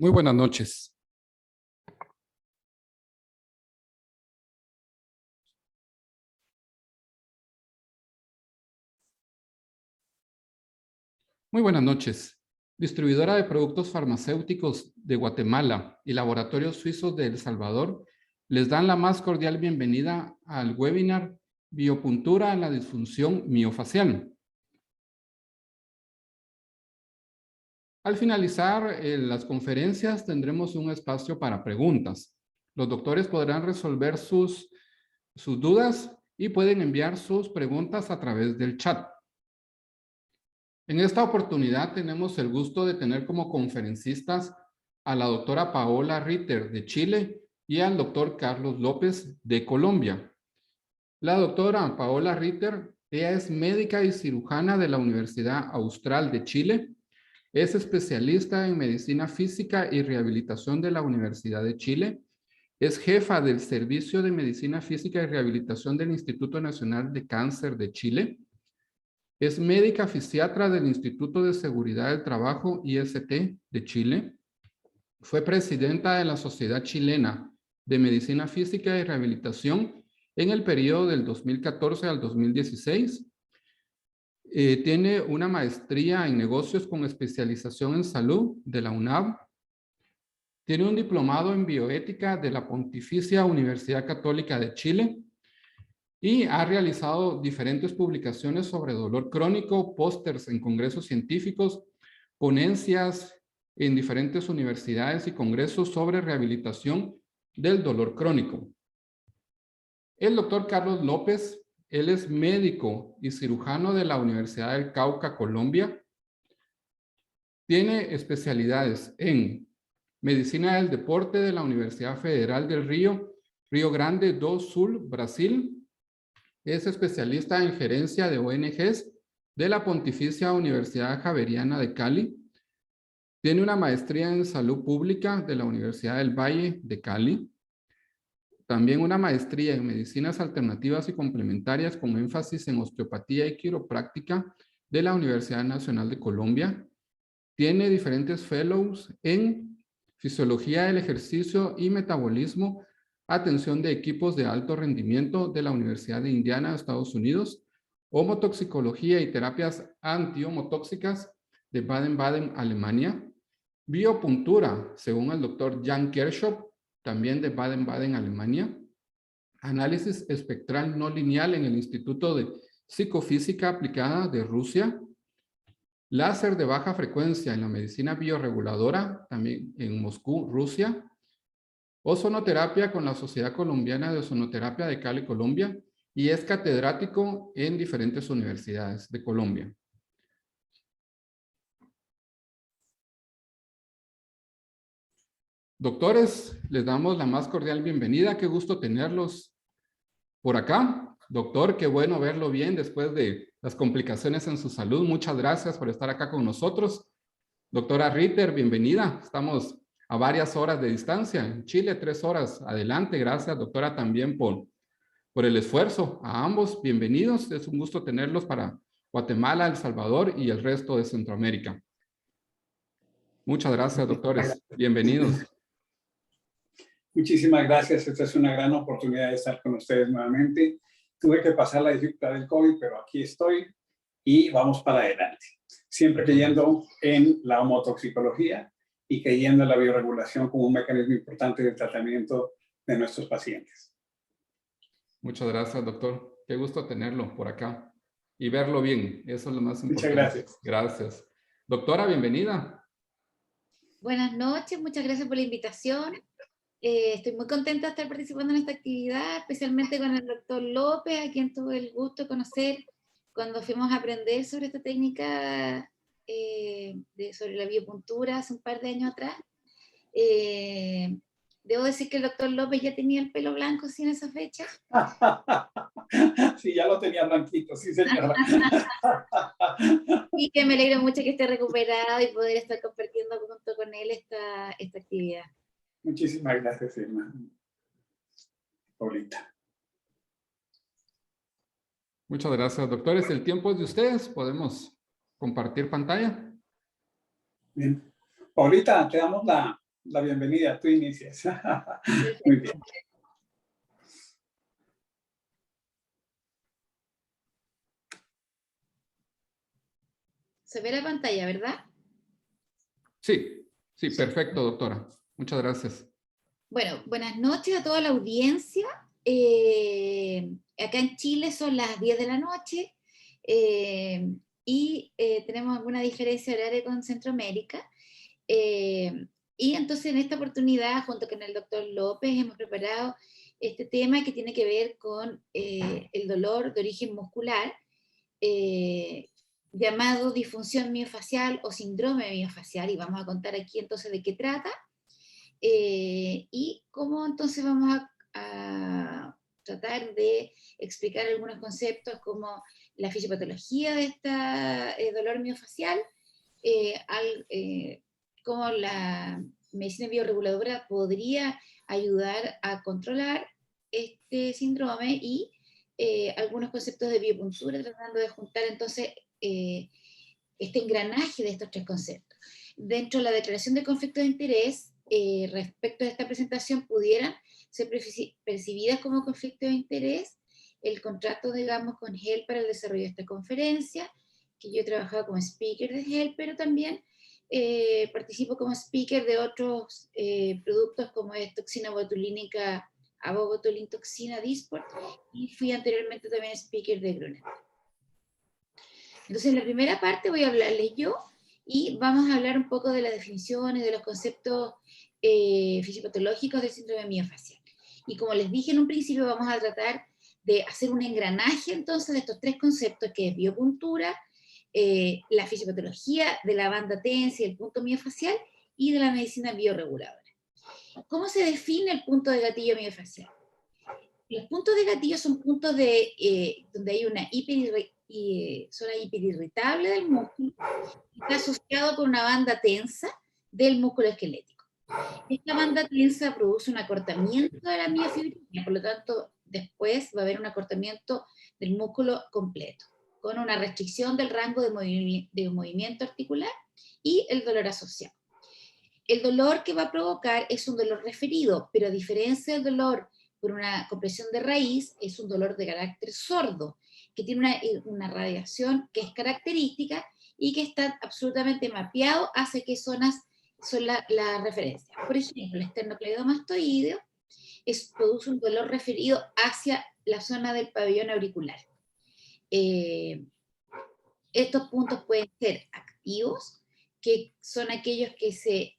Muy buenas noches. Muy buenas noches. Distribuidora de productos farmacéuticos de Guatemala y laboratorios suizos de El Salvador les dan la más cordial bienvenida al webinar Biopuntura en la disfunción miofacial. Al finalizar las conferencias tendremos un espacio para preguntas. Los doctores podrán resolver sus dudas y pueden enviar sus preguntas a través del chat. En esta oportunidad tenemos el gusto de tener como conferencistas a la doctora Paola Ritter de Chile y al doctor Carlos López de Colombia. La doctora Paola Ritter, ella es médica y cirujana de la Universidad Austral de Chile. Es especialista en medicina física y rehabilitación de la Universidad de Chile. Es jefa del Servicio de Medicina Física y Rehabilitación del Instituto Nacional de Cáncer de Chile. Es médica fisiatra del Instituto de Seguridad del Trabajo, IST, de Chile. Fue presidenta de la Sociedad Chilena de Medicina Física y Rehabilitación en el periodo del 2014 al 2016. Tiene una maestría en negocios con especialización en salud de la UNAV. Tiene un diplomado en bioética de la Pontificia Universidad Católica de Chile y ha realizado diferentes publicaciones sobre dolor crónico, pósters en congresos científicos, ponencias en diferentes universidades y congresos sobre rehabilitación del dolor crónico. El doctor Carlos López, él es médico y cirujano de la Universidad del Cauca, Colombia. Tiene especialidades en medicina del deporte de la Universidad Federal del Río Grande do Sul, Brasil. Es especialista en gerencia de ONGs de la Pontificia Universidad Javeriana de Cali. Tiene una maestría en salud pública de la Universidad del Valle de Cali. También una maestría en medicinas alternativas y complementarias con énfasis en osteopatía y quiropráctica de la Universidad Nacional de Colombia. Tiene diferentes fellows en fisiología del ejercicio y metabolismo, atención de equipos de alto rendimiento de la Universidad de Indiana, Estados Unidos, homotoxicología y terapias antihomotóxicas de Baden-Baden, Alemania, biopuntura, según el doctor Jan Kirchhoff, también de Baden-Baden, Alemania, análisis espectral no lineal en el Instituto de Psicofísica Aplicada de Rusia, láser de baja frecuencia en la medicina bioreguladora, también en Moscú, Rusia, ozonoterapia con la Sociedad Colombiana de Ozonoterapia de Cali, Colombia, y es catedrático en diferentes universidades de Colombia. Doctores, les damos la más cordial bienvenida. Qué gusto tenerlos por acá. Doctor, qué bueno verlo bien después de las complicaciones en su salud. Muchas gracias por estar acá con nosotros. Doctora Ritter, bienvenida. Estamos a varias horas de distancia. En Chile, 3 horas. Adelante. Gracias, doctora, también por el esfuerzo. A ambos, bienvenidos. Es un gusto tenerlos para Guatemala, El Salvador y el resto de Centroamérica. Muchas gracias, doctores. Bienvenidos. Muchísimas gracias. Esta es una gran oportunidad de estar con ustedes nuevamente. Tuve que pasar la dificultad del COVID, pero aquí estoy y vamos para adelante. Siempre creyendo en la homotoxicología y creyendo en la bioregulación como un mecanismo importante de tratamiento de nuestros pacientes. Muchas gracias, doctor. Qué gusto tenerlo por acá y verlo bien. Eso es lo más importante. Muchas gracias. Gracias. Doctora, bienvenida. Buenas noches, muchas gracias por la invitación. Estoy muy contenta de estar participando en esta actividad, especialmente con el doctor López, a quien tuve el gusto de conocer cuando fuimos a aprender sobre esta técnica sobre la biopuntura hace un par de años atrás. Debo decir que el doctor López ya tenía el pelo blanco, ¿sí, en esa fecha? Sí, ya lo tenía blanquito, sí, señora. Y que me alegro mucho que esté recuperado y poder estar compartiendo junto con él esta actividad. Muchísimas gracias, Irma. Paulita. Muchas gracias, doctores. El tiempo es de ustedes. ¿Podemos compartir pantalla? Bien. Paulita, te damos la la bienvenida, tú inicias. Muy bien. Se ve la pantalla, ¿verdad? Sí, sí, perfecto, doctora. Muchas gracias. Bueno, buenas noches a toda la audiencia. Acá en Chile son las 10 de la noche y tenemos alguna diferencia horaria con Centroamérica. Y entonces en esta oportunidad, junto con el doctor López, hemos preparado este tema que tiene que ver con el dolor de origen muscular, llamado disfunción miofacial o síndrome miofacial, y vamos a contar aquí entonces de qué trata, y cómo entonces vamos a tratar de explicar algunos conceptos como la fisiopatología de este dolor miofacial, cómo la medicina bioreguladora podría ayudar a controlar este síndrome y algunos conceptos de biopuntura, tratando de juntar entonces este engranaje de estos tres conceptos. Dentro de la declaración de conflicto de interés, respecto a esta presentación, pudieran ser percibidas como conflicto de interés el contrato, digamos, con HELP para el desarrollo de esta conferencia, que yo he trabajado como speaker de HELP, pero también participo como speaker de otros productos como es toxina botulínica, abobotulintoxina Dysport, y fui anteriormente también speaker de Grunet. Entonces, en la primera parte voy a hablarles yo, y vamos a hablar un poco de las definiciones, de los conceptos fisiopatológicos del síndrome miofacial. Y como les dije en un principio, vamos a tratar de hacer un engranaje entonces de estos tres conceptos, que es biopuntura, la fisiopatología de la banda tensa y el punto miofacial, y de la medicina bioreguladora. ¿Cómo se define el punto de gatillo miofacial? Los puntos de gatillo son puntos donde hay una zona hiperirritable del músculo, que está asociado con una banda tensa del músculo esquelético. Esta banda tensa produce un acortamiento de la miofibrina, por lo tanto, después va a haber un acortamiento del músculo completo, con una restricción del rango de movimiento articular y el dolor asociado. El dolor que va a provocar es un dolor referido, pero a diferencia del dolor por una compresión de raíz, es un dolor de carácter sordo, que tiene una radiación que es característica y que está absolutamente mapeado hacia qué zonas son las referencias. Por ejemplo, el esternocleidomastoideo produce un dolor referido hacia la zona del pabellón auricular. Estos puntos pueden ser activos, que son aquellos que se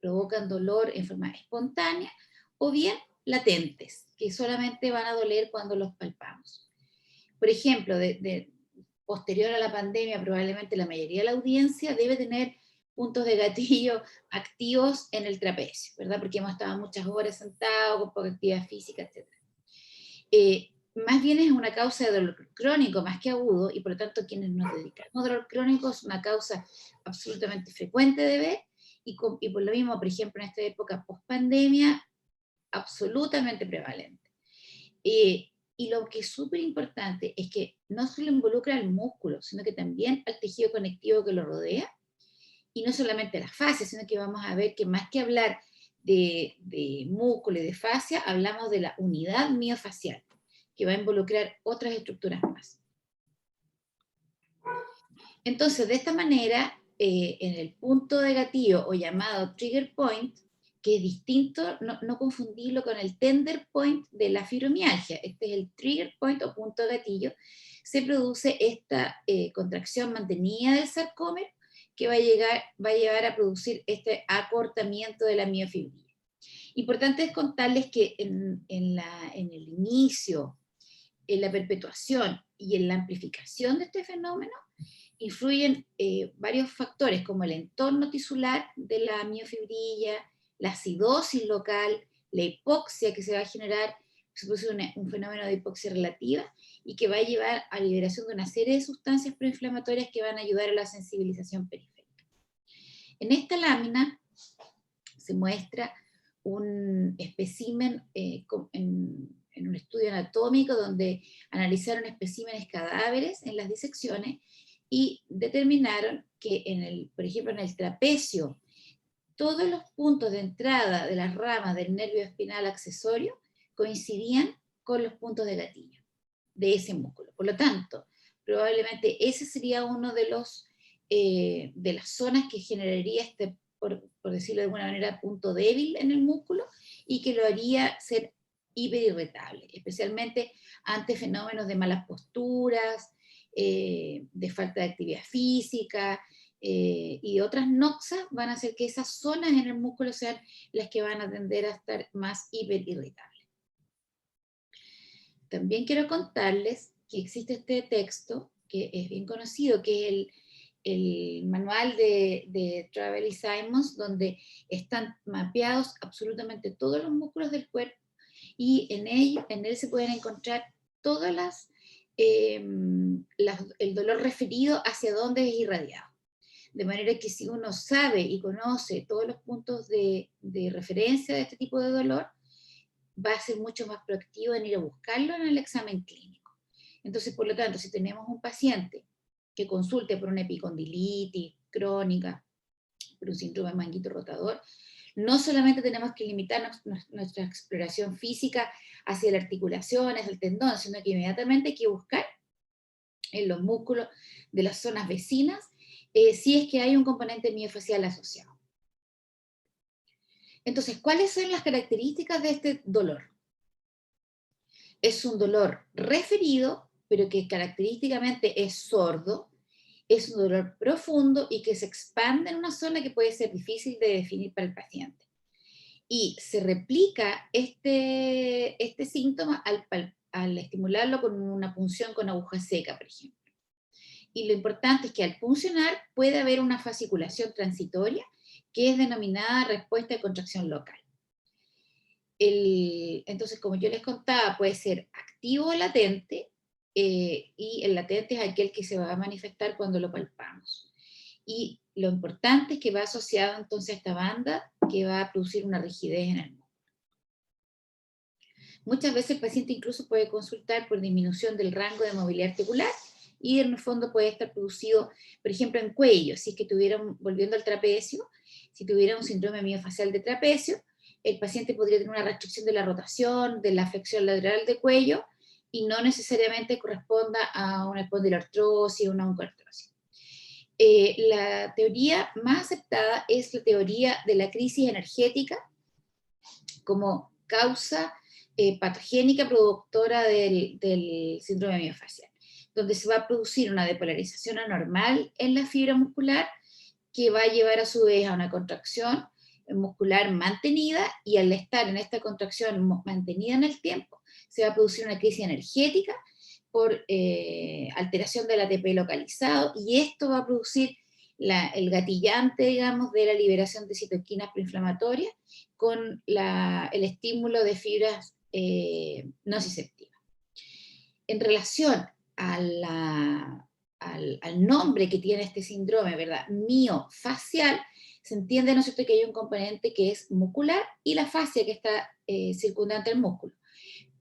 provocan dolor en forma espontánea, o bien latentes, que solamente van a doler cuando los palpamos. Por ejemplo, posterior a la pandemia, probablemente la mayoría de la audiencia debe tener puntos de gatillo activos en el trapecio, ¿verdad? Porque hemos estado muchas horas sentados, con poca actividad física, etc. Más bien es una causa de dolor crónico más que agudo, y por lo tanto quienes nos dedicamos a dolor crónico es una causa absolutamente frecuente de ver, y por lo mismo, por ejemplo, en esta época post-pandemia, absolutamente prevalente. Y lo que es súper importante es que no solo involucra al músculo, sino que también al tejido conectivo que lo rodea, y no solamente la fascia, sino que vamos a ver que más que hablar de músculo y de fascia, hablamos de la unidad miofacial, que va a involucrar otras estructuras más. Entonces, de esta manera, en el punto de gatillo, o llamado trigger point, que es distinto, no confundirlo con el tender point de la fibromialgia, este es el trigger point o punto de gatillo, se produce esta contracción mantenida del sarcómero, que va a llevar a producir este acortamiento de la miofibrina. Importante es contarles que en el inicio, en la perpetuación y en la amplificación de este fenómeno, influyen varios factores, como el entorno tisular de la miofibrilla, la acidosis local, la hipoxia que se va a generar, se produce un fenómeno de hipoxia relativa, y que va a llevar a la liberación de una serie de sustancias proinflamatorias que van a ayudar a la sensibilización periférica. En esta lámina se muestra un espécimen en un estudio anatómico donde analizaron especímenes cadáveres en las disecciones y determinaron que, por ejemplo, en el trapecio todos los puntos de entrada de las ramas del nervio espinal accesorio coincidían con los puntos de gatillo de ese músculo. Por lo tanto, probablemente ese sería uno de las zonas que generaría por decirlo de alguna manera, punto débil en el músculo y que lo haría ser hiperirritable, especialmente ante fenómenos de malas posturas, de falta de actividad física, y otras noxas van a hacer que esas zonas en el músculo sean las que van a tender a estar más hiperirritables. También quiero contarles que existe este texto, que es bien conocido, que es el manual de Travell y Simons, donde están mapeados absolutamente todos los músculos del cuerpo, y en él se pueden encontrar todas el dolor referido hacia dónde es irradiado. De manera que si uno sabe y conoce todos los puntos de referencia de este tipo de dolor, va a ser mucho más proactivo en ir a buscarlo en el examen clínico. Entonces, por lo tanto, si tenemos un paciente que consulte por una epicondilitis crónica, por un síndrome de manguito rotador, no solamente tenemos que limitar nuestra exploración física hacia las articulaciones, el tendón, sino que inmediatamente hay que buscar en los músculos de las zonas vecinas si es que hay un componente miofacial asociado. Entonces, ¿cuáles son las características de este dolor? Es un dolor referido, pero que característicamente es sordo, es un dolor profundo y que se expande en una zona que puede ser difícil de definir para el paciente. Y se replica este síntoma al estimularlo con una punción con aguja seca, por ejemplo. Y lo importante es que al puncionar puede haber una fasciculación transitoria que es denominada respuesta de contracción local. Entonces, como yo les contaba, puede ser activo o latente, y el latente es aquel que se va a manifestar cuando lo palpamos. Y lo importante es que va asociado entonces a esta banda que va a producir una rigidez en el músculo. Muchas veces el paciente incluso puede consultar por disminución del rango de movilidad articular, y en el fondo puede estar producido, por ejemplo, en cuello. Si es que volviendo al trapecio, si tuviera un síndrome miofacial de trapecio, el paciente podría tener una restricción de la rotación, de la flexión lateral del cuello, y no necesariamente corresponda a una espondiloartrosis o una oncoartrosis. La teoría más aceptada es la teoría de la crisis energética como causa patogénica productora del síndrome miofacial, donde se va a producir una depolarización anormal en la fibra muscular que va a llevar a su vez a una contracción muscular mantenida, y al estar en esta contracción mantenida en el tiempo, se va a producir una crisis energética por alteración del ATP localizado, y esto va a producir el gatillante, digamos, de la liberación de citoquinas proinflamatorias con el estímulo de fibras nociceptivas. En relación al nombre que tiene este síndrome, ¿verdad? Miofacial, se entiende, ¿no es cierto?, que hay un componente que es muscular y la fascia que está circundante al músculo.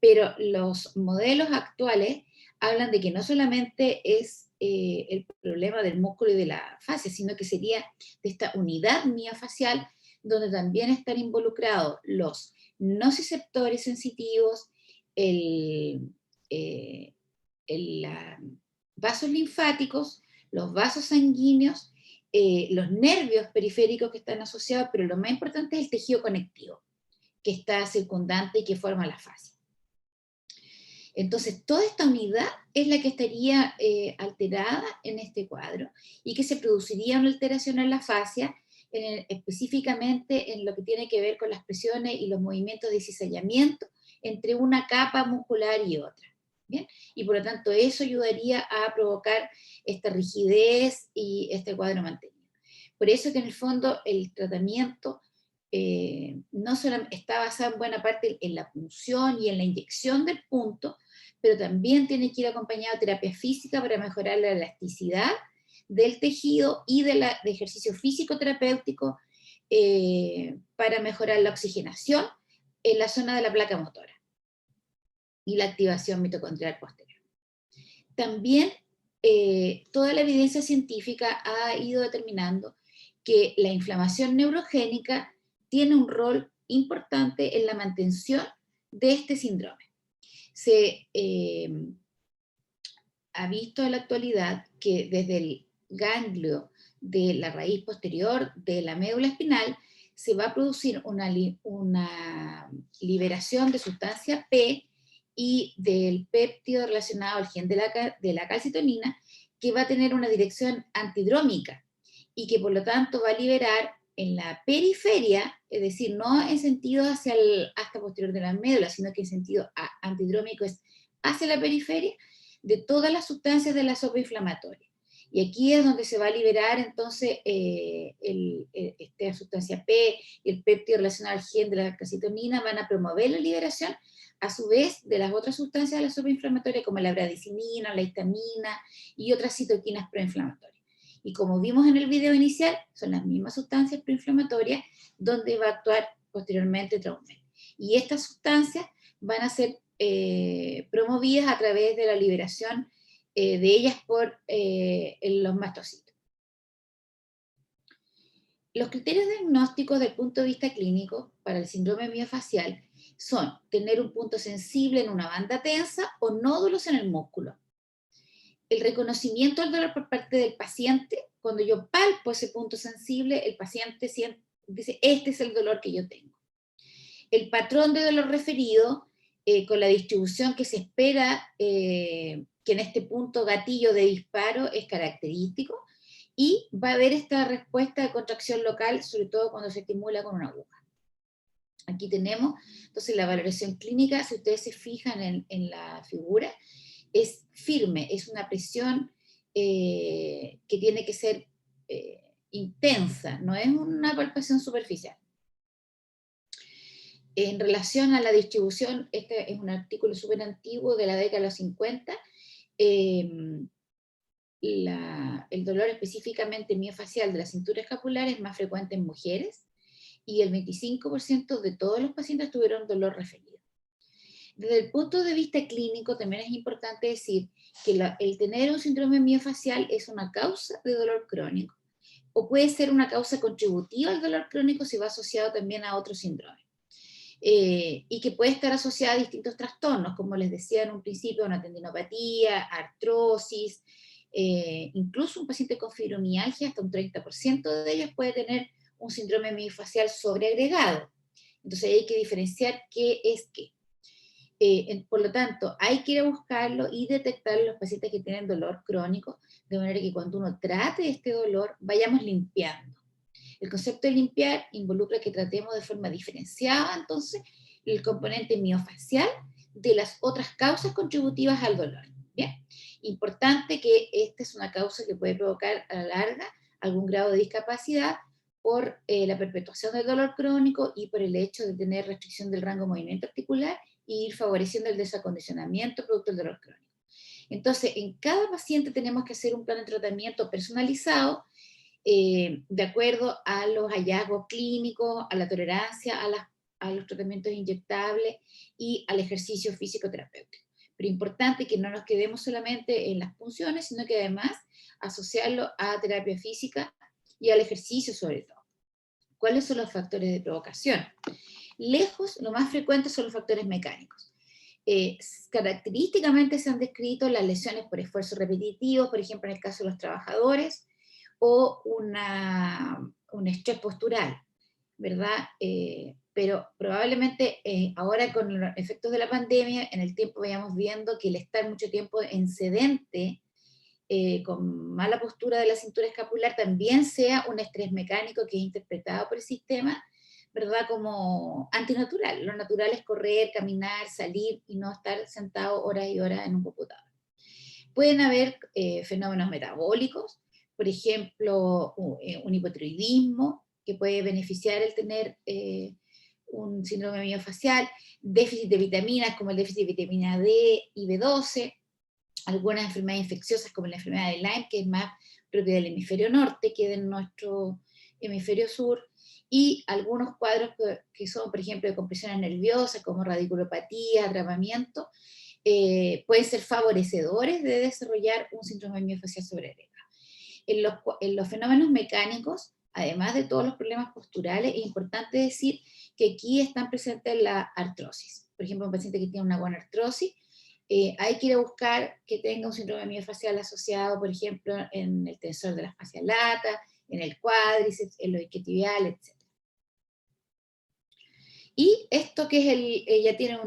Pero los modelos actuales hablan de que no solamente es el problema del músculo y de la fascia, sino que sería de esta unidad miofacial, donde también están involucrados los nociceptores sensitivos, vasos linfáticos, los vasos sanguíneos, los nervios periféricos que están asociados, pero lo más importante es el tejido conectivo, que está circundante y que forma la fascia. Entonces, toda esta unidad es la que estaría alterada en este cuadro, y que se produciría una alteración en la fascia, específicamente en lo que tiene que ver con las presiones y los movimientos de cizallamiento entre una capa muscular y otra. ¿Bien? Y por lo tanto eso ayudaría a provocar esta rigidez y este cuadro mantenido. Por eso que en el fondo el tratamiento no solo está basado en buena parte en la punción y en la inyección del punto, pero también tiene que ir acompañado de terapia física para mejorar la elasticidad del tejido y de ejercicio físico terapéutico para mejorar la oxigenación en la zona de la placa motora y la activación mitocondrial posterior. También toda la evidencia científica ha ido determinando que la inflamación neurogénica tiene un rol importante en la mantención de este síndrome. Se ha visto en la actualidad que desde el ganglio de la raíz posterior de la médula espinal se va a producir una liberación de sustancia P y del péptido relacionado al gen de la calcitonina, que va a tener una dirección antidrómica y que por lo tanto va a liberar en la periferia, es decir, no en sentido hacia el asta posterior de la médula, sino que en sentido antidrómico es hacia la periferia, de todas las sustancias de la sopa inflamatoria. Y aquí es donde se va a liberar entonces esta sustancia P y el péptido relacionado al gen de la calcitonina van a promover la liberación, a su vez, de las otras sustancias de la sopa inflamatoria como la bradicimina, la histamina y otras citoquinas proinflamatorias. Y como vimos en el video inicial, son las mismas sustancias proinflamatorias donde va a actuar posteriormente Traumen. Y estas sustancias van a ser promovidas a través de la liberación de ellas por los mastocitos. Los criterios diagnósticos desde el punto de vista clínico para el síndrome miofacial son tener un punto sensible en una banda tensa o nódulos en el músculo. El reconocimiento del dolor por parte del paciente, cuando yo palpo ese punto sensible, el paciente dice, este es el dolor que yo tengo. El patrón de dolor referido, con la distribución que se espera que en este punto gatillo de disparo es característico, y va a haber esta respuesta de contracción local, sobre todo cuando se estimula con una aguja. Aquí tenemos, entonces, la valoración clínica, si ustedes se fijan en la figura, es firme, es una presión que tiene que ser intensa, no es una palpación superficial. En relación a la distribución, este es un artículo súper antiguo de la década de los 50, el dolor específicamente miofacial de la cintura escapular es más frecuente en mujeres, y el 25% de todos los pacientes tuvieron dolor referido. Desde el punto de vista clínico también es importante decir que el tener un síndrome miofacial es una causa de dolor crónico, o puede ser una causa contributiva al dolor crónico si va asociado también a otro síndrome. Y que puede estar asociada a distintos trastornos, como les decía en un principio, una tendinopatía, artrosis, incluso un paciente con fibromialgia, hasta un 30% de ellos puede tener un síndrome miofacial sobreagregado. Entonces hay que diferenciar qué es qué. Por lo tanto, hay que ir a buscarlo y detectar los pacientes que tienen dolor crónico, de manera que cuando uno trate este dolor, vayamos limpiando. El concepto de limpiar involucra que tratemos de forma diferenciada, entonces, el componente miofacial de las otras causas contributivas al dolor. ¿Bien? Importante que esta es una causa que puede provocar a la larga algún grado de discapacidad por la perpetuación del dolor crónico y por el hecho de tener restricción del rango de movimiento articular y ir favoreciendo el desacondicionamiento producto del dolor crónico. Entonces, en cada paciente tenemos que hacer un plan de tratamiento personalizado de acuerdo a los hallazgos clínicos, a la tolerancia a los tratamientos inyectables y al ejercicio físico terapéutico. Pero importante que no nos quedemos solamente en las punciones, sino que además asociarlo a terapia física y al ejercicio sobre todo. ¿Cuáles son los factores de provocación? Lejos, lo más frecuente son los factores mecánicos. Característicamente se han descrito las lesiones por esfuerzo repetitivo, por ejemplo en el caso de los trabajadores, o un estrés postural, ¿verdad? Pero probablemente ahora con los efectos de la pandemia, en el tiempo vayamos viendo que el estar mucho tiempo en sedente, con mala postura de la cintura escapular, también sea un estrés mecánico que es interpretado por el sistema, ¿verdad? Como antinatural. Lo natural es correr, caminar, salir y no estar sentado horas y horas en un computador. Pueden haber fenómenos metabólicos, por ejemplo, un hipotiroidismo, que puede beneficiar el tener un síndrome miofacial, déficit de vitaminas como el déficit de vitamina D y B12, algunas enfermedades infecciosas como la enfermedad de Lyme, que es más propia del hemisferio norte que de nuestro hemisferio sur, y algunos cuadros que son, por ejemplo, de compresiones nerviosas, como radiculopatía, atrapamiento, pueden ser favorecedores de desarrollar un síndrome miofacial sobreagregado. En los fenómenos mecánicos además de todos los problemas posturales, es importante decir que aquí están presentes la artrosis. Por ejemplo, un paciente que tiene una guanartrosis, hay que ir a buscar que tenga un síndrome miofacial asociado, por ejemplo, en el tensor de la fascia lata, en el cuádriceps, en lo isquiotibial, etc. Y esto que es ya tiene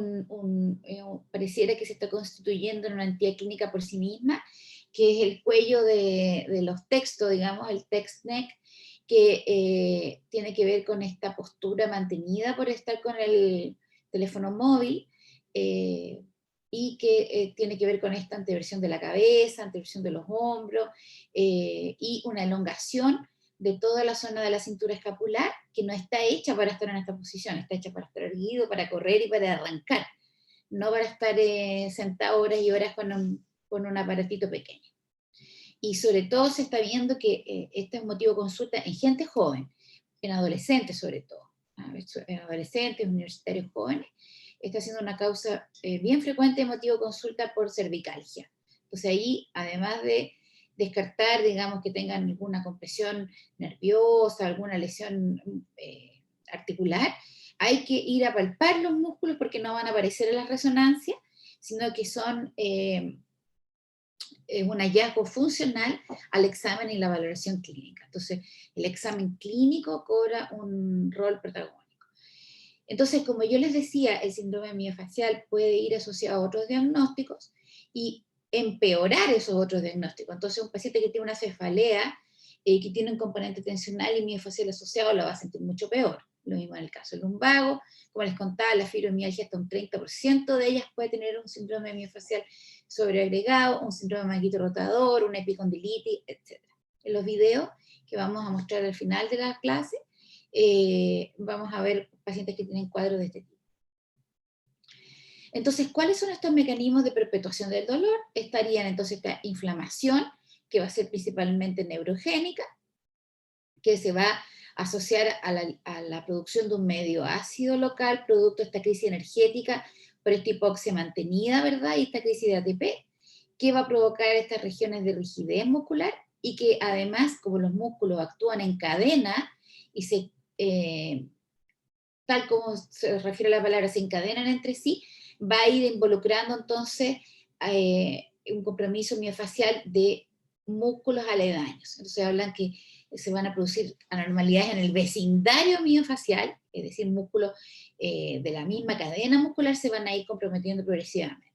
pareciera que se está constituyendo en una entidad clínica por sí misma, que es el cuello de los textos, digamos, el text neck, que tiene que ver con esta postura mantenida por estar con el teléfono móvil, y que tiene que ver con esta anteversión de la cabeza, anteversión de los hombros, y una elongación de toda la zona de la cintura escapular, que no está hecha para estar en esta posición, está hecha para estar erguido, para correr y para arrancar, no para estar sentado horas y horas con un aparatito pequeño. Y sobre todo se está viendo que este es un motivo de consulta en gente joven, en adolescentes sobre todo, en adolescentes, universitarios jóvenes, está siendo una causa bien frecuente de motivo de consulta por cervicalgia. Entonces ahí, además de descartar, digamos, que tengan alguna compresión nerviosa, alguna lesión articular, hay que ir a palpar los músculos porque no van a aparecer en las resonancias, sino que son un hallazgo funcional al examen y la valoración clínica. Entonces, el examen clínico cobra un rol protagónico. Entonces, como yo les decía, el síndrome miofacial puede ir asociado a otros diagnósticos y empeorar esos otros diagnósticos. Entonces, un paciente que tiene una cefalea, que tiene un componente tensional y miofacial asociado, lo va a sentir mucho peor. Lo mismo en el caso del lumbago. Como les contaba, la fibromialgia, hasta un 30% de ellas puede tener un síndrome miofacial sobreagregado, un síndrome manguito rotador, una epicondilitis, etc. En los videos que vamos a mostrar al final de la clase, vamos a ver pacientes que tienen cuadros de este tipo. Entonces, ¿cuáles son estos mecanismos de perpetuación del dolor? Estarían entonces esta inflamación, que va a ser principalmente neurogénica, que se va a asociar a la producción de un medio ácido local, producto de esta crisis energética por esta hipoxia mantenida, ¿verdad? Y esta crisis de ATP, que va a provocar estas regiones de rigidez muscular, y que además, como los músculos actúan en cadena, y tal como se refiere a la palabra, se encadenan entre sí, va a ir involucrando entonces un compromiso miofacial de músculos aledaños. Entonces hablan que se van a producir anormalidades en el vecindario miofacial, es decir, músculos de la misma cadena muscular se van a ir comprometiendo progresivamente.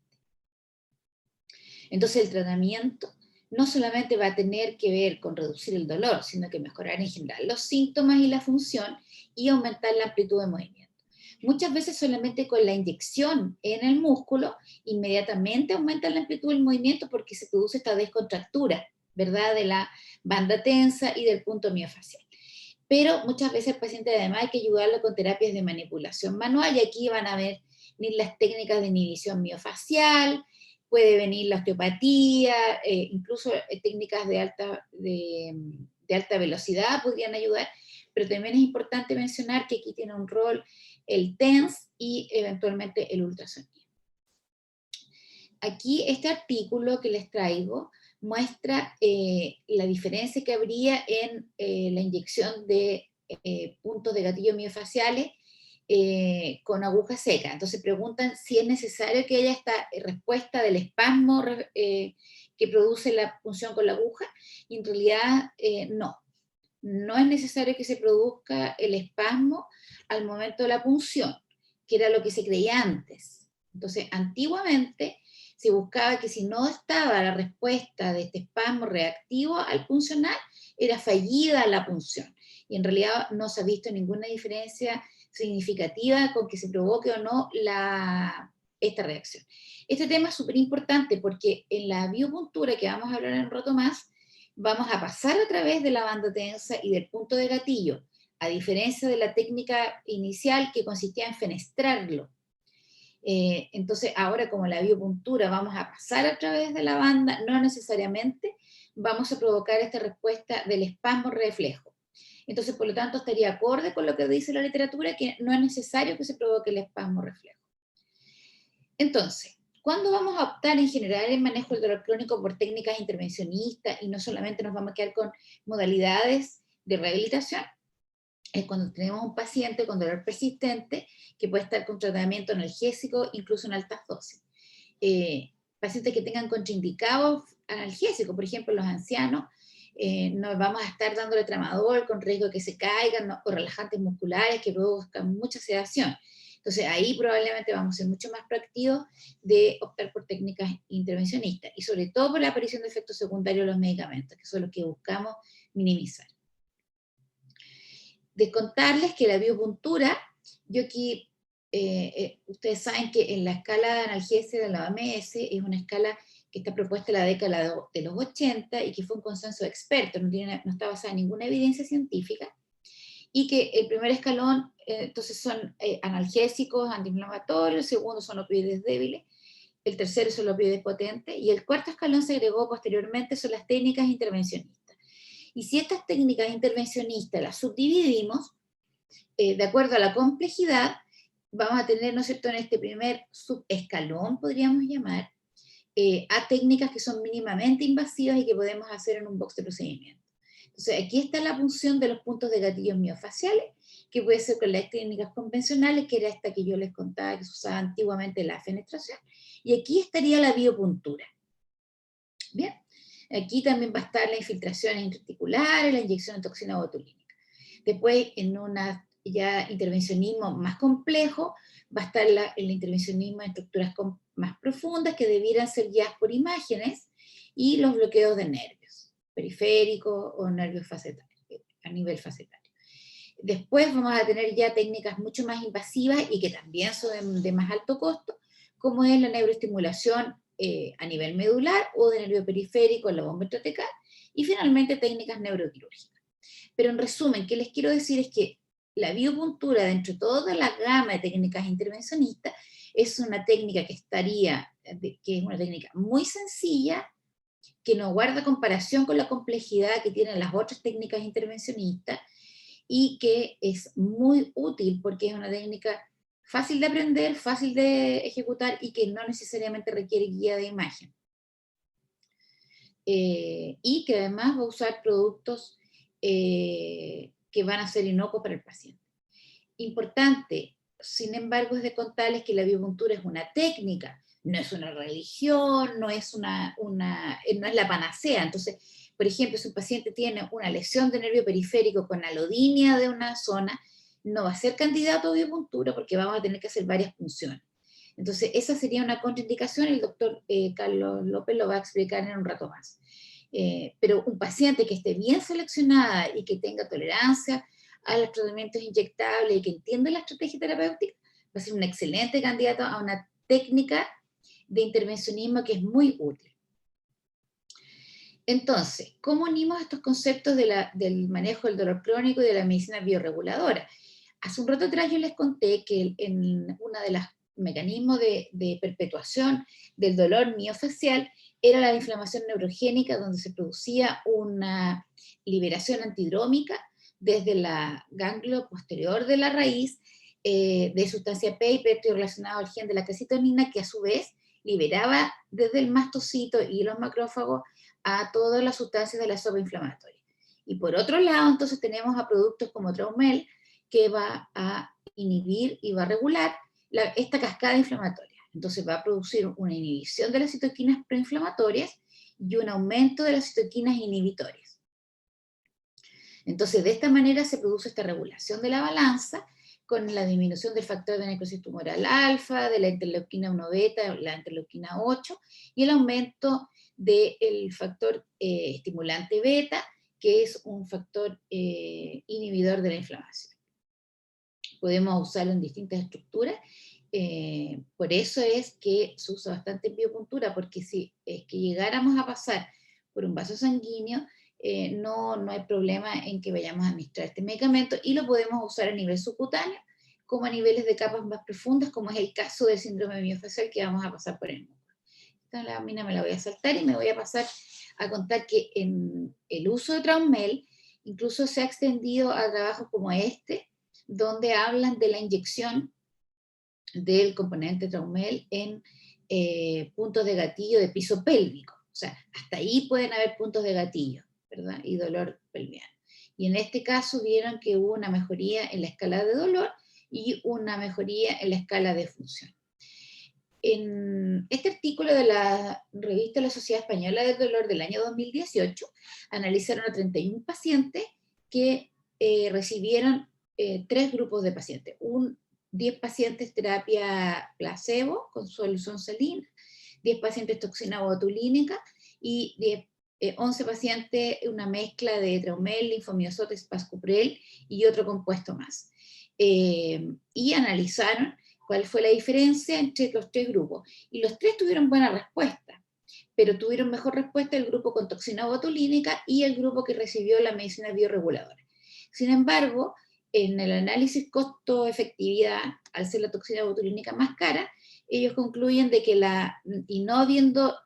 Entonces el tratamiento no solamente va a tener que ver con reducir el dolor, sino que mejorar en general los síntomas y la función y aumentar la amplitud de movimiento. Muchas veces solamente con la inyección en el músculo, inmediatamente aumenta la amplitud del movimiento porque se produce esta descontractura, ¿verdad?, de la banda tensa y del punto miofacial. Pero muchas veces al paciente además hay que ayudarlo con terapias de manipulación manual, y aquí van a ver las técnicas de inhibición miofacial, puede venir la osteopatía, incluso técnicas de alta velocidad podrían ayudar, pero también es importante mencionar que aquí tiene un rol el TENS y eventualmente el ultrasonido. Aquí este artículo que les traigo muestra la diferencia que habría en la inyección de puntos de gatillo miofaciales con aguja seca. Entonces preguntan si es necesario que haya esta respuesta del espasmo que produce la punción con la aguja, y en realidad no es necesario que se produzca el espasmo al momento de la punción, que era lo que se creía antes. Entonces, antiguamente se buscaba que si no estaba la respuesta de este espasmo reactivo al puncionar, era fallida la punción. Y en realidad no se ha visto ninguna diferencia significativa con que se provoque o no esta reacción. Este tema es súper importante porque en la biopuntura, que vamos a hablar en un rato más, vamos a pasar a través de la banda tensa y del punto de gatillo, a diferencia de la técnica inicial que consistía en fenestrarlo. Entonces ahora, como la biopuntura vamos a pasar a través de la banda, no necesariamente vamos a provocar esta respuesta del espasmo reflejo. Entonces, por lo tanto, estaría acorde con lo que dice la literatura, que no es necesario que se provoque el espasmo reflejo. Entonces, ¿cuándo vamos a optar en general en manejo del dolor crónico por técnicas intervencionistas y no solamente nos vamos a quedar con modalidades de rehabilitación es cuando tenemos un paciente con dolor persistente que puede estar con tratamiento analgésico, incluso en altas dosis. Pacientes que tengan contraindicados analgésicos, por ejemplo, los ancianos, no vamos a estar dándole tramadol con riesgo de que se caigan, o relajantes musculares que produzcan mucha sedación. Entonces ahí probablemente vamos a ser mucho más proactivos de optar por técnicas intervencionistas, y sobre todo por la aparición de efectos secundarios de los medicamentos, que son los que buscamos minimizar. De contarles que la biopuntura, yo aquí, ustedes saben que en la escala de analgesia de la OMS es una escala que está propuesta en la década de los 80 y que fue un consenso de expertos, no está basada en ninguna evidencia científica, y que el primer escalón, entonces son analgésicos, antiinflamatorios, el segundo son opioides débiles, el tercero son los opioides potentes, y el cuarto escalón se agregó posteriormente, son las técnicas intervencionistas. Y si estas técnicas intervencionistas las subdividimos, de acuerdo a la complejidad, vamos a tener, ¿no es cierto?, en este primer subescalón, podríamos llamar, a técnicas que son mínimamente invasivas y que podemos hacer en un box de procedimiento. Entonces, aquí está la función de los puntos de gatillos miofaciales, que puede ser con las técnicas convencionales, que era esta que yo les contaba, que se usaba antiguamente la fenestración, y aquí estaría la biopuntura. Bien, aquí también va a estar la infiltración intraarticulares, la inyección de toxina botulínica. Después, en una ya intervencionismo más complejo, va a estar el intervencionismo en estructuras más profundas, que debieran ser guiadas por imágenes, y los bloqueos de nervios periféricos o nervios facetarios, a nivel facetario. Después vamos a tener ya técnicas mucho más invasivas y que también son de más alto costo, como es la neuroestimulación a nivel medular o de nervio periférico, la bomba intratecal, y finalmente técnicas neuroquirúrgicas. Pero en resumen, ¿qué les quiero decir? Es que la biopuntura, dentro de toda la gama de técnicas intervencionistas, es una técnica que es una técnica muy sencilla, que no guarda comparación con la complejidad que tienen las otras técnicas intervencionistas, y que es muy útil porque es una técnica fácil de aprender, fácil de ejecutar, y que no necesariamente requiere guía de imagen. Y que además va a usar productos que van a ser inocuos para el paciente. Importante, sin embargo, es de contarles que la biopuntura es una técnica, no es una religión, no es no es la panacea. Entonces, por ejemplo, si un paciente tiene una lesión de nervio periférico con alodinia de una zona, no va a ser candidato a biopuntura porque vamos a tener que hacer varias punciones. Entonces, esa sería una contraindicación, el doctor Carlos López lo va a explicar en un rato más. Pero un paciente que esté bien seleccionada y que tenga tolerancia a los tratamientos inyectables y que entienda la estrategia terapéutica, va a ser un excelente candidato a una técnica de intervencionismo que es muy útil. Entonces, ¿cómo unimos estos conceptos del manejo del dolor crónico y de la medicina bioreguladora? Hace un rato atrás yo les conté que en uno de los mecanismos de perpetuación del dolor miofacial era la inflamación neurogénica, donde se producía una liberación antidrómica desde la ganglio posterior de la raíz de sustancia P y PET relacionado al gen de la calcitonina, que a su vez liberaba desde el mastocito y los macrófagos a todas las sustancias de la sopa inflamatoria. Y por otro lado, entonces tenemos a productos como Traumel, que va a inhibir y va a regular esta cascada inflamatoria. Entonces va a producir una inhibición de las citoquinas proinflamatorias y un aumento de las citoquinas inhibitorias. Entonces, de esta manera se produce esta regulación de la balanza con la disminución del factor de necrosis tumoral alfa, de la interleuquina 1 beta, la interleuquina 8, y el aumento del factor estimulante beta, que es un factor inhibidor de la inflamación. Podemos usarlo en distintas estructuras, por eso es que se usa bastante en biopuntura, porque si es que llegáramos a pasar por un vaso sanguíneo, no hay problema en que vayamos a administrar este medicamento, y lo podemos usar a nivel subcutáneo, como a niveles de capas más profundas, como es el caso del síndrome miofacial que vamos a pasar por el mundo. Esta lámina me la voy a saltar y me voy a pasar a contar que en el uso de Traumel incluso se ha extendido a trabajos como este, donde hablan de la inyección del componente Traumel en puntos de gatillo de piso pélvico. O sea, hasta ahí pueden haber puntos de gatillo, ¿verdad? Y dolor pelviano. Y en este caso vieron que hubo una mejoría en la escala de dolor y una mejoría en la escala de función. En este artículo de la revista de la Sociedad Española del Dolor del año 2018, analizaron a 31 pacientes que recibieron 3 grupos de pacientes. 10 pacientes terapia placebo con solución salina, 10 pacientes toxina botulínica y 11 pacientes una mezcla de Traumel, linfomiosotis, pascuprel y otro compuesto más. Y analizaron cuál fue la diferencia entre los 3 grupos. Y los 3 tuvieron buena respuesta, pero tuvieron mejor respuesta el grupo con toxina botulínica y el grupo que recibió la medicina bioreguladora. Sin embargo, en el análisis costo-efectividad, al ser la toxina botulínica más cara, ellos concluyen de que y no habiendo,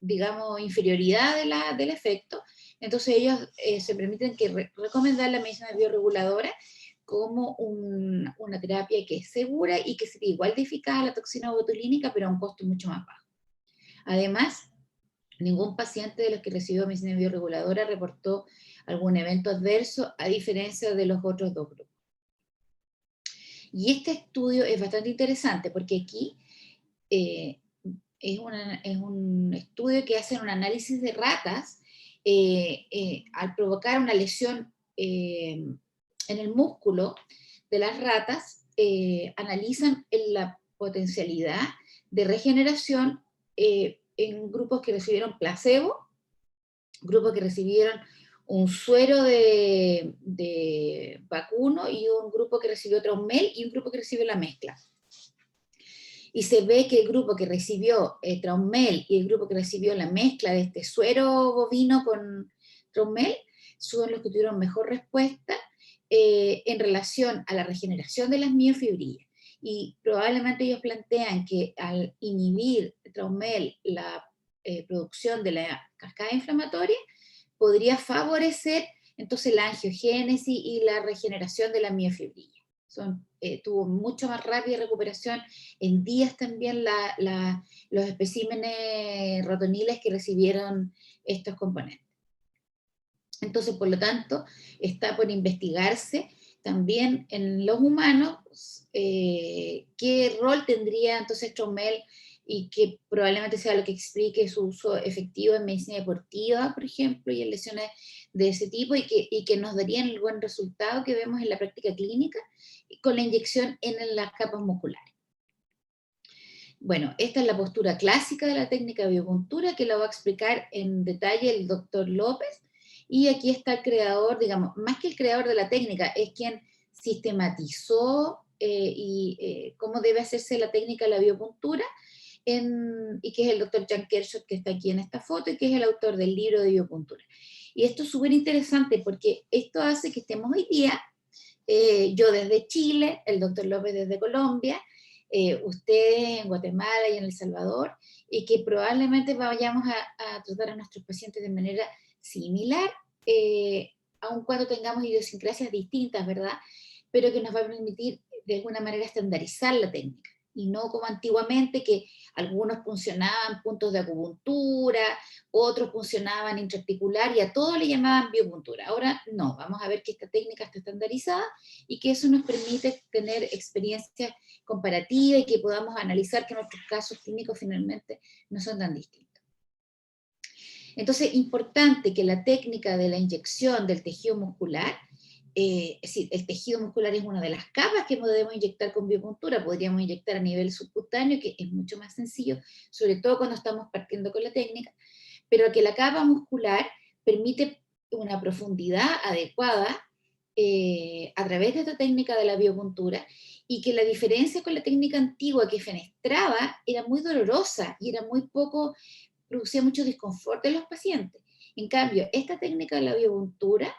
digamos, inferioridad del efecto, entonces ellos se permiten recomendar la medicina bioreguladora como una terapia que es segura y que sería igual de eficaz a la toxina botulínica, pero a un costo mucho más bajo. Además, ningún paciente de los que recibió medicina bioreguladora reportó algún evento adverso, a diferencia de los otros 2 grupos. Y este estudio es bastante interesante, porque aquí es un estudio que hace un análisis de ratas al provocar una lesión en el músculo de las ratas, analizan la potencialidad de regeneración en grupos que recibieron placebo, grupos que recibieron un suero de vacuno y un grupo que recibió Traumel y un grupo que recibió la mezcla. Y se ve que el grupo que recibió Traumel y el grupo que recibió la mezcla de este suero bovino con Traumel son los que tuvieron mejor respuesta en relación a la regeneración de las miofibrillas. Y probablemente ellos plantean que al inhibir Traumel la producción de la cascada inflamatoria, podría favorecer entonces la angiogénesis y la regeneración de la miofibrilla. Tuvo mucho más rápida recuperación en días también los especímenes ratoniles que recibieron estos componentes. Entonces, por lo tanto, está por investigarse también en los humanos qué rol tendría entonces Traumel, y que probablemente sea lo que explique su uso efectivo en medicina deportiva, por ejemplo, y en lesiones de ese tipo, y que nos darían el buen resultado que vemos en la práctica clínica con la inyección en las capas musculares. Bueno, esta es la postura clásica de la técnica de biopuntura, que la va a explicar en detalle el doctor López, y aquí está el creador, digamos, más que el creador de la técnica, es quien sistematizó cómo debe hacerse la técnica de la biopuntura, y que es el doctor Jan Kershaw, que está aquí en esta foto, y que es el autor del libro de biopuntura. Y esto es súper interesante porque esto hace que estemos hoy día, yo desde Chile, el doctor López desde Colombia, ustedes en Guatemala y en El Salvador, y que probablemente vayamos a tratar a nuestros pacientes de manera similar, aun cuando tengamos idiosincrasias distintas, ¿verdad? Pero que nos va a permitir de alguna manera estandarizar la técnica, y no como antiguamente, que algunos funcionaban puntos de acupuntura, otros funcionaban intraarticular, y a todos le llamaban biopuntura. Ahora no, vamos a ver que esta técnica está estandarizada, y que eso nos permite tener experiencia comparativa, y que podamos analizar que nuestros casos clínicos finalmente no son tan distintos. Entonces, importante que la técnica de la inyección del tejido muscular, es decir, el tejido muscular es una de las capas que podemos inyectar con biopuntura. Podríamos inyectar a nivel subcutáneo, que es mucho más sencillo, sobre todo cuando estamos partiendo con la técnica, pero que la capa muscular permite una profundidad adecuada a través de esta técnica de la biopuntura, y que la diferencia con la técnica antigua, que fenestraba, era muy dolorosa y era muy poco, producía mucho desconfort en los pacientes. En cambio, esta técnica de la biopuntura,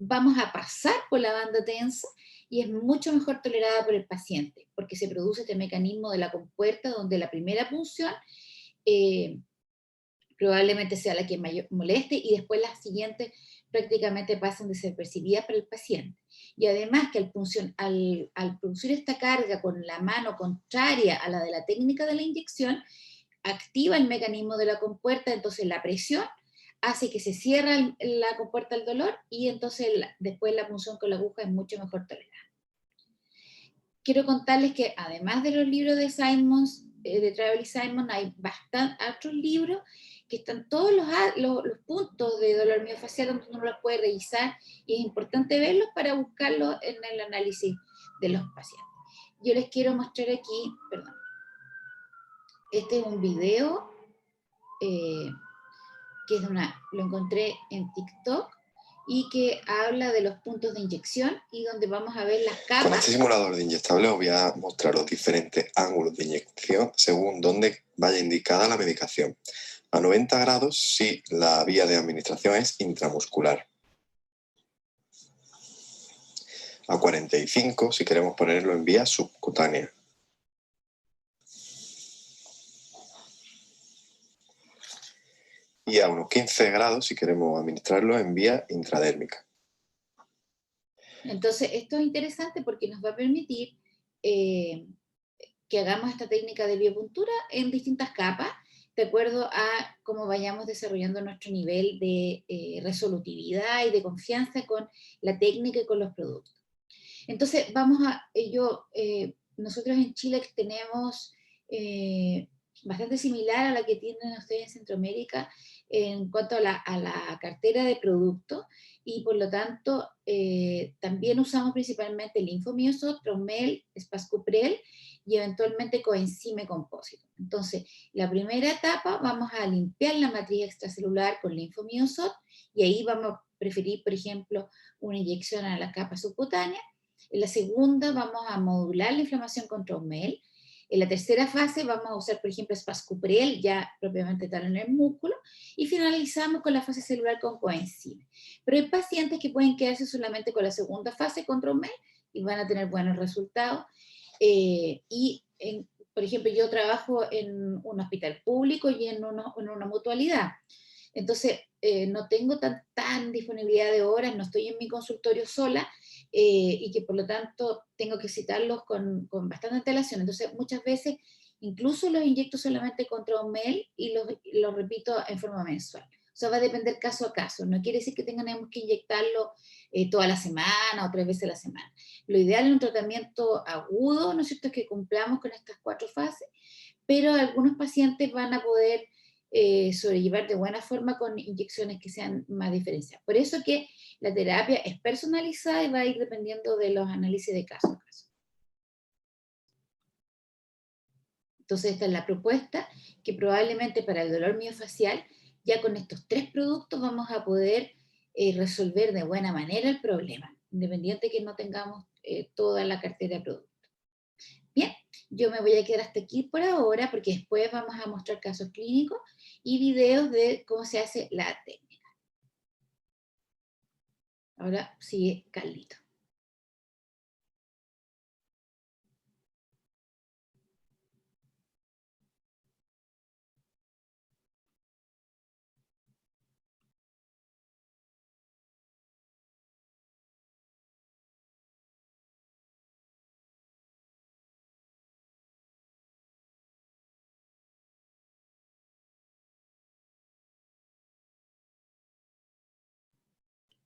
vamos a pasar por la banda tensa y es mucho mejor tolerada por el paciente, porque se produce este mecanismo de la compuerta, donde la primera punción probablemente sea la que mayor moleste, y después las siguientes prácticamente pasan desapercibidas para el paciente. Y además que al producir esta carga con la mano contraria a la de la técnica de la inyección, activa el mecanismo de la compuerta, entonces la presión hace que se cierre la compuerta del dolor y entonces después la punción con la aguja es mucho mejor tolerada. Quiero contarles que además de los libros de Simons, de Travel y Simon, hay otros libros que están todos los puntos de dolor miofacial donde uno los puede revisar y es importante verlos para buscarlos en el análisis de los pacientes. Yo les quiero mostrar aquí, perdón, este es un video que es lo encontré en TikTok y que habla de los puntos de inyección y donde vamos a ver las capas. Con este simulador de inyectable os voy a mostrar los diferentes ángulos de inyección según donde vaya indicada la medicación. A 90 grados si la vía de administración es intramuscular. A 45 si queremos ponerlo en vía subcutánea. Y a unos 15 grados si queremos administrarlo en vía intradérmica. Entonces, esto es interesante porque nos va a permitir que hagamos esta técnica de biopuntura en distintas capas, de acuerdo a cómo vayamos desarrollando nuestro nivel de resolutividad y de confianza con la técnica y con los productos. Entonces, nosotros en Chile tenemos bastante similar a la que tienen ustedes en Centroamérica en cuanto a la cartera de productos, y por lo tanto también usamos principalmente Linfomiosot, Traumel, Spascuprel y eventualmente coenzime compósito. Entonces, la primera etapa vamos a limpiar la matriz extracelular con Linfomiosot y ahí vamos a preferir, por ejemplo, una inyección a la capa subcutánea. En la segunda vamos a modular la inflamación con Traumel. En la tercera fase vamos a usar, por ejemplo, Spascuprel, ya propiamente tal en el músculo, y finalizamos con la fase celular con coenzime. Pero hay pacientes que pueden quedarse solamente con la segunda fase con Traumel y van a tener buenos resultados. Por ejemplo, yo trabajo en un hospital público y en una mutualidad. Entonces, no tengo tan disponibilidad de horas, no estoy en mi consultorio sola, y que por lo tanto tengo que citarlos con bastante antelación. Entonces, muchas veces, incluso los inyecto solamente con Traumel y los repito en forma mensual. O sea, va a depender caso a caso. No quiere decir que tengamos que inyectarlo toda la semana o 3 veces a la semana. Lo ideal en un tratamiento agudo, ¿no es cierto?, es que cumplamos con estas 4 fases, pero algunos pacientes van a poder sobrellevar de buena forma con inyecciones que sean más diferenciadas. Por eso que la terapia es personalizada y va a ir dependiendo de los análisis de caso a caso. Entonces esta es la propuesta, que probablemente para el dolor miofacial, ya con estos 3 productos vamos a poder resolver de buena manera el problema, independiente de que no tengamos toda la cartera de productos. Bien, yo me voy a quedar hasta aquí por ahora, porque después vamos a mostrar casos clínicos y videos de cómo se hace la técnica. Ahora sigue Carlito.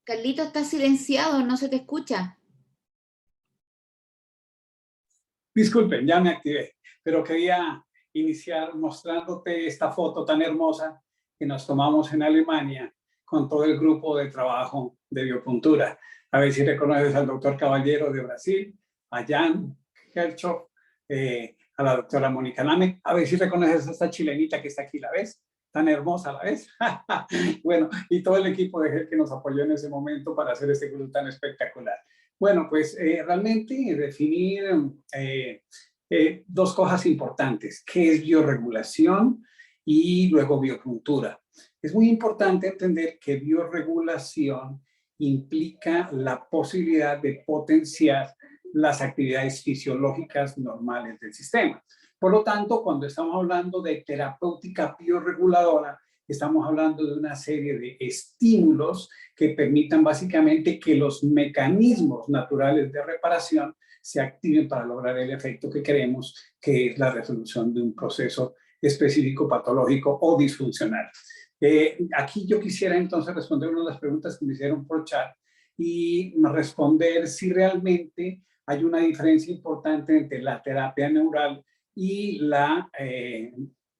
Carlito, está silenciado, no se te escucha. Disculpen, ya me activé, pero quería iniciar mostrándote esta foto tan hermosa que nos tomamos en Alemania con todo el grupo de trabajo de biopuntura. A ver si reconoces al doctor Caballero de Brasil, a Jan Herchoff, a la doctora Mónica Lamek. A ver si reconoces a esta chilenita que está aquí, ¿la ves? Tan hermosa, ¿la ves? Bueno, y todo el equipo de GEL que nos apoyó en ese momento para hacer este grupo tan espectacular. Bueno, pues realmente definir 2 cosas importantes, qué es biorregulación y luego biopuntura. Es muy importante entender que biorregulación implica la posibilidad de potenciar las actividades fisiológicas normales del sistema. Por lo tanto, cuando estamos hablando de terapéutica biorreguladora, estamos hablando de una serie de estímulos que permitan básicamente que los mecanismos naturales de reparación se activen para lograr el efecto que queremos, que es la resolución de un proceso específico patológico o disfuncional. Aquí yo quisiera entonces responder una de las preguntas que me hicieron por chat y responder si realmente hay una diferencia importante entre la terapia neural y la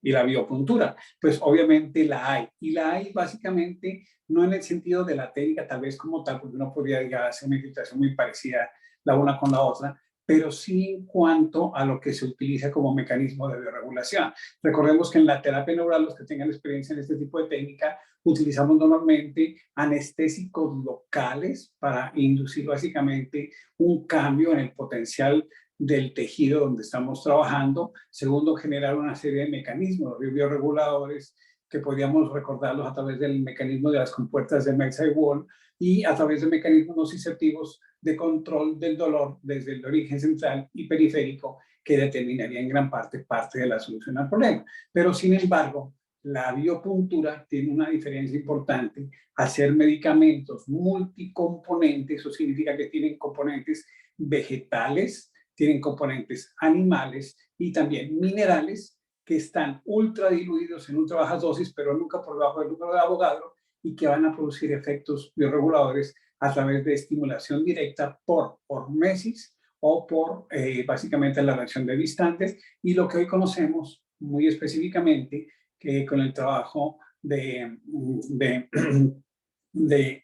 biopuntura. Pues obviamente la hay. Y la hay básicamente no en el sentido de la técnica tal vez como tal, porque uno podría llegar a hacer una infiltración muy parecida la una con la otra, pero sí en cuanto a lo que se utiliza como mecanismo de bioregulación. Recordemos que en la terapia neural, los que tengan experiencia en este tipo de técnica, utilizamos normalmente anestésicos locales para inducir básicamente un cambio en el potencial del tejido donde estamos trabajando. Segundo, generar una serie de mecanismos bioreguladores que podríamos recordarlos a través del mecanismo de las compuertas de Mersey-Wall y a través de mecanismos nociceptivos de control del dolor desde el origen central y periférico que determinaría en gran parte de la solución al problema. Pero sin embargo, la biopuntura tiene una diferencia importante. Hacer medicamentos multicomponentes, eso significa que tienen componentes vegetales, tienen componentes animales y también minerales que están ultra diluidos en ultra bajas dosis, pero nunca por debajo del número de Avogadro, y que van a producir efectos bioreguladores a través de estimulación directa por hormesis o por básicamente la reacción de distantes, y lo que hoy conocemos muy específicamente que con el trabajo de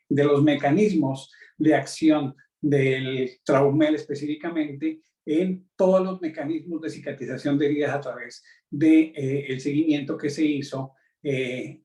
los mecanismos de acción del Traumel específicamente en todos los mecanismos de cicatrización de heridas a través de el seguimiento que se hizo en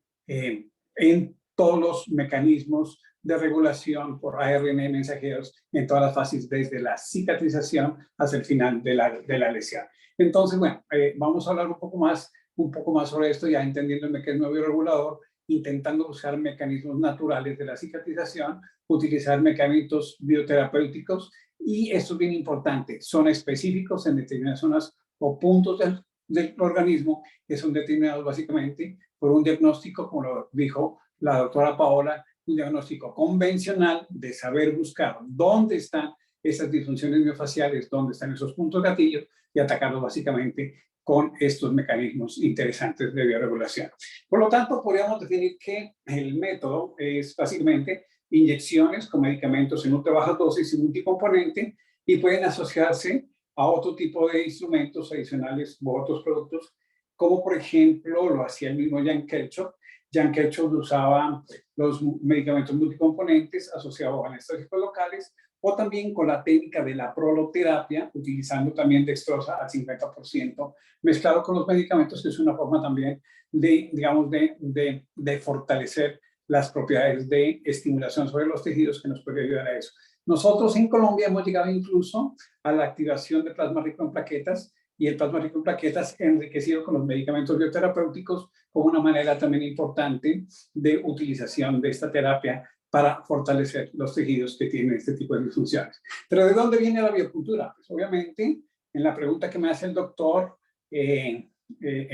todos los mecanismos de regulación por ARN mensajeros en todas las fases, desde la cicatrización hasta el final de la lesión. Entonces, bueno, vamos a hablar un poco más sobre esto, ya entendiendo el mecanismo bioregulador, intentando usar mecanismos naturales de la cicatrización, utilizar mecanismos bioterapéuticos, y esto es bien importante, son específicos en determinadas zonas o puntos del organismo que son determinados básicamente por un diagnóstico, como lo dijo la doctora Paola, un diagnóstico convencional de saber buscar dónde están esas disfunciones miofaciales, dónde están esos puntos gatillos y atacarlos básicamente con estos mecanismos interesantes de bioregulación. Por lo tanto, podríamos definir que el método es básicamente inyecciones con medicamentos en ultra bajas dosis y multicomponente, y pueden asociarse a otro tipo de instrumentos adicionales u otros productos, como por ejemplo lo hacía el mismo Jan Kirchhoff. Jan Kirchhoff usaba los medicamentos multicomponentes asociados a anestésicos locales, o también con la técnica de la proloterapia, utilizando también dextrosa al 50%, mezclado con los medicamentos, que es una forma también de, digamos, de fortalecer las propiedades de estimulación sobre los tejidos, que nos puede ayudar a eso. Nosotros en Colombia hemos llegado incluso a la activación de plasma rico en plaquetas, y el plasma rico en plaquetas enriquecido con los medicamentos bioterapéuticos como una manera también importante de utilización de esta terapia para fortalecer los tejidos que tienen este tipo de disfunciones. Pero ¿de dónde viene la biopuntura? Pues obviamente, en la pregunta que me hace el doctor en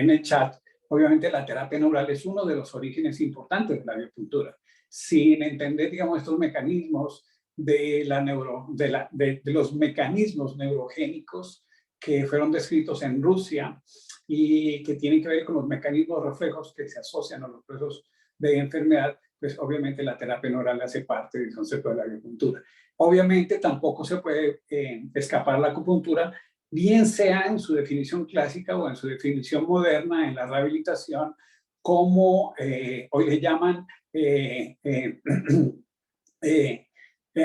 el chat, obviamente la terapia neural es uno de los orígenes importantes de la biopuntura. Sin entender, digamos, estos mecanismos de los mecanismos neurogénicos que fueron descritos en Rusia y que tienen que ver con los mecanismos reflejos que se asocian a los procesos de enfermedad, pues obviamente la terapia neural hace parte del concepto de la biopuntura. Obviamente tampoco se puede escapar la acupuntura, bien sea en su definición clásica o en su definición moderna en la rehabilitación, como hoy le llaman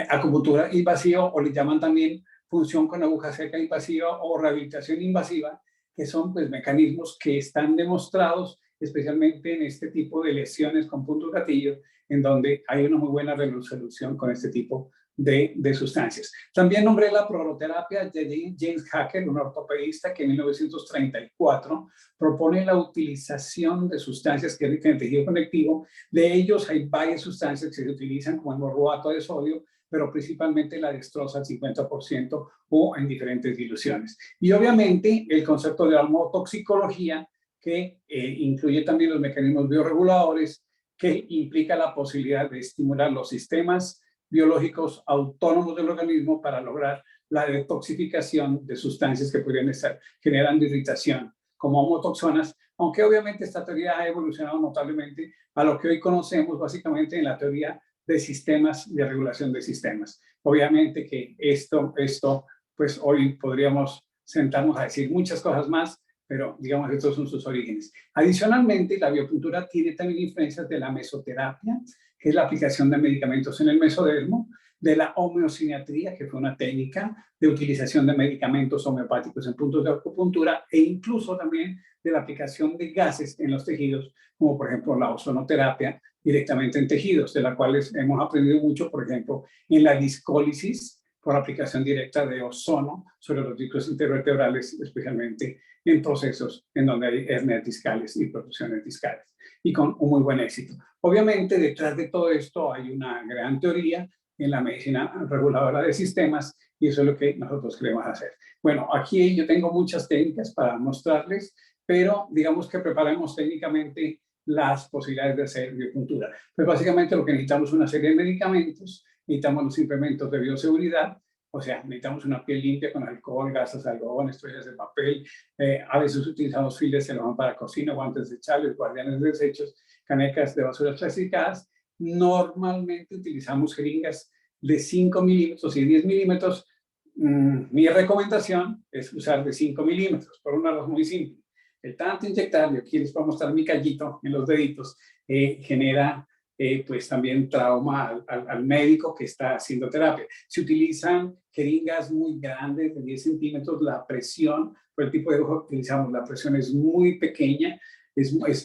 acupuntura invasiva, o le llaman también función con aguja seca invasiva o rehabilitación invasiva, que son pues mecanismos que están demostrados especialmente en este tipo de lesiones con puntos gatillos, en donde hay una muy buena resolución con este tipo de sustancias. También nombré la proloterapia de James Hacker, un ortopedista que en 1934 propone la utilización de sustancias que irritan el tejido conectivo. De ellos hay varias sustancias que se utilizan, como el borroato de sodio, pero principalmente la dextrosa al 50% o en diferentes diluciones. Y obviamente el concepto de la hormotoxicología, que incluye también los mecanismos bioreguladores, que implica la posibilidad de estimular los sistemas biológicos autónomos del organismo para lograr la detoxificación de sustancias que podrían estar generando irritación, como homotoxonas, aunque obviamente esta teoría ha evolucionado notablemente a lo que hoy conocemos básicamente en la teoría de sistemas, de regulación de sistemas. Obviamente que esto pues hoy podríamos sentarnos a decir muchas cosas más, pero digamos estos son sus orígenes. Adicionalmente, la biopuntura tiene también influencias de la mesoterapia, que es la aplicación de medicamentos en el mesodermo, de la homeosiniatría, que fue una técnica de utilización de medicamentos homeopáticos en puntos de acupuntura, e incluso también de la aplicación de gases en los tejidos, como por ejemplo la ozonoterapia directamente en tejidos, de la cual hemos aprendido mucho, por ejemplo, en la discólisis, por aplicación directa de ozono sobre los discos intervertebrales, especialmente en procesos en donde hay hernias discales y protrusiones discales, y con un muy buen éxito. Obviamente, detrás de todo esto hay una gran teoría en la medicina reguladora de sistemas, y eso es lo que nosotros queremos hacer. Bueno, aquí yo tengo muchas técnicas para mostrarles, pero digamos que preparamos técnicamente las posibilidades de hacer biopuntura. Pues básicamente lo que necesitamos es una serie de medicamentos, necesitamos los implementos de bioseguridad, o sea, necesitamos una piel limpia con alcohol, gasas, algodón, estrellas de papel, a veces utilizamos files de celofán para cocina, guantes desechables, guardianes de desechos, canecas de basura clasificadas. Normalmente utilizamos jeringas de 5 milímetros y 10 milímetros. Mi recomendación es usar de 5 milímetros, por una razón muy simple. El tanto inyectar, yo aquí les voy a mostrar mi callito en los deditos, genera pues también trauma al médico que está haciendo terapia. Se utilizan jeringas muy grandes de 10 centímetros, la presión, por el tipo de aguja que utilizamos, la presión es muy pequeña,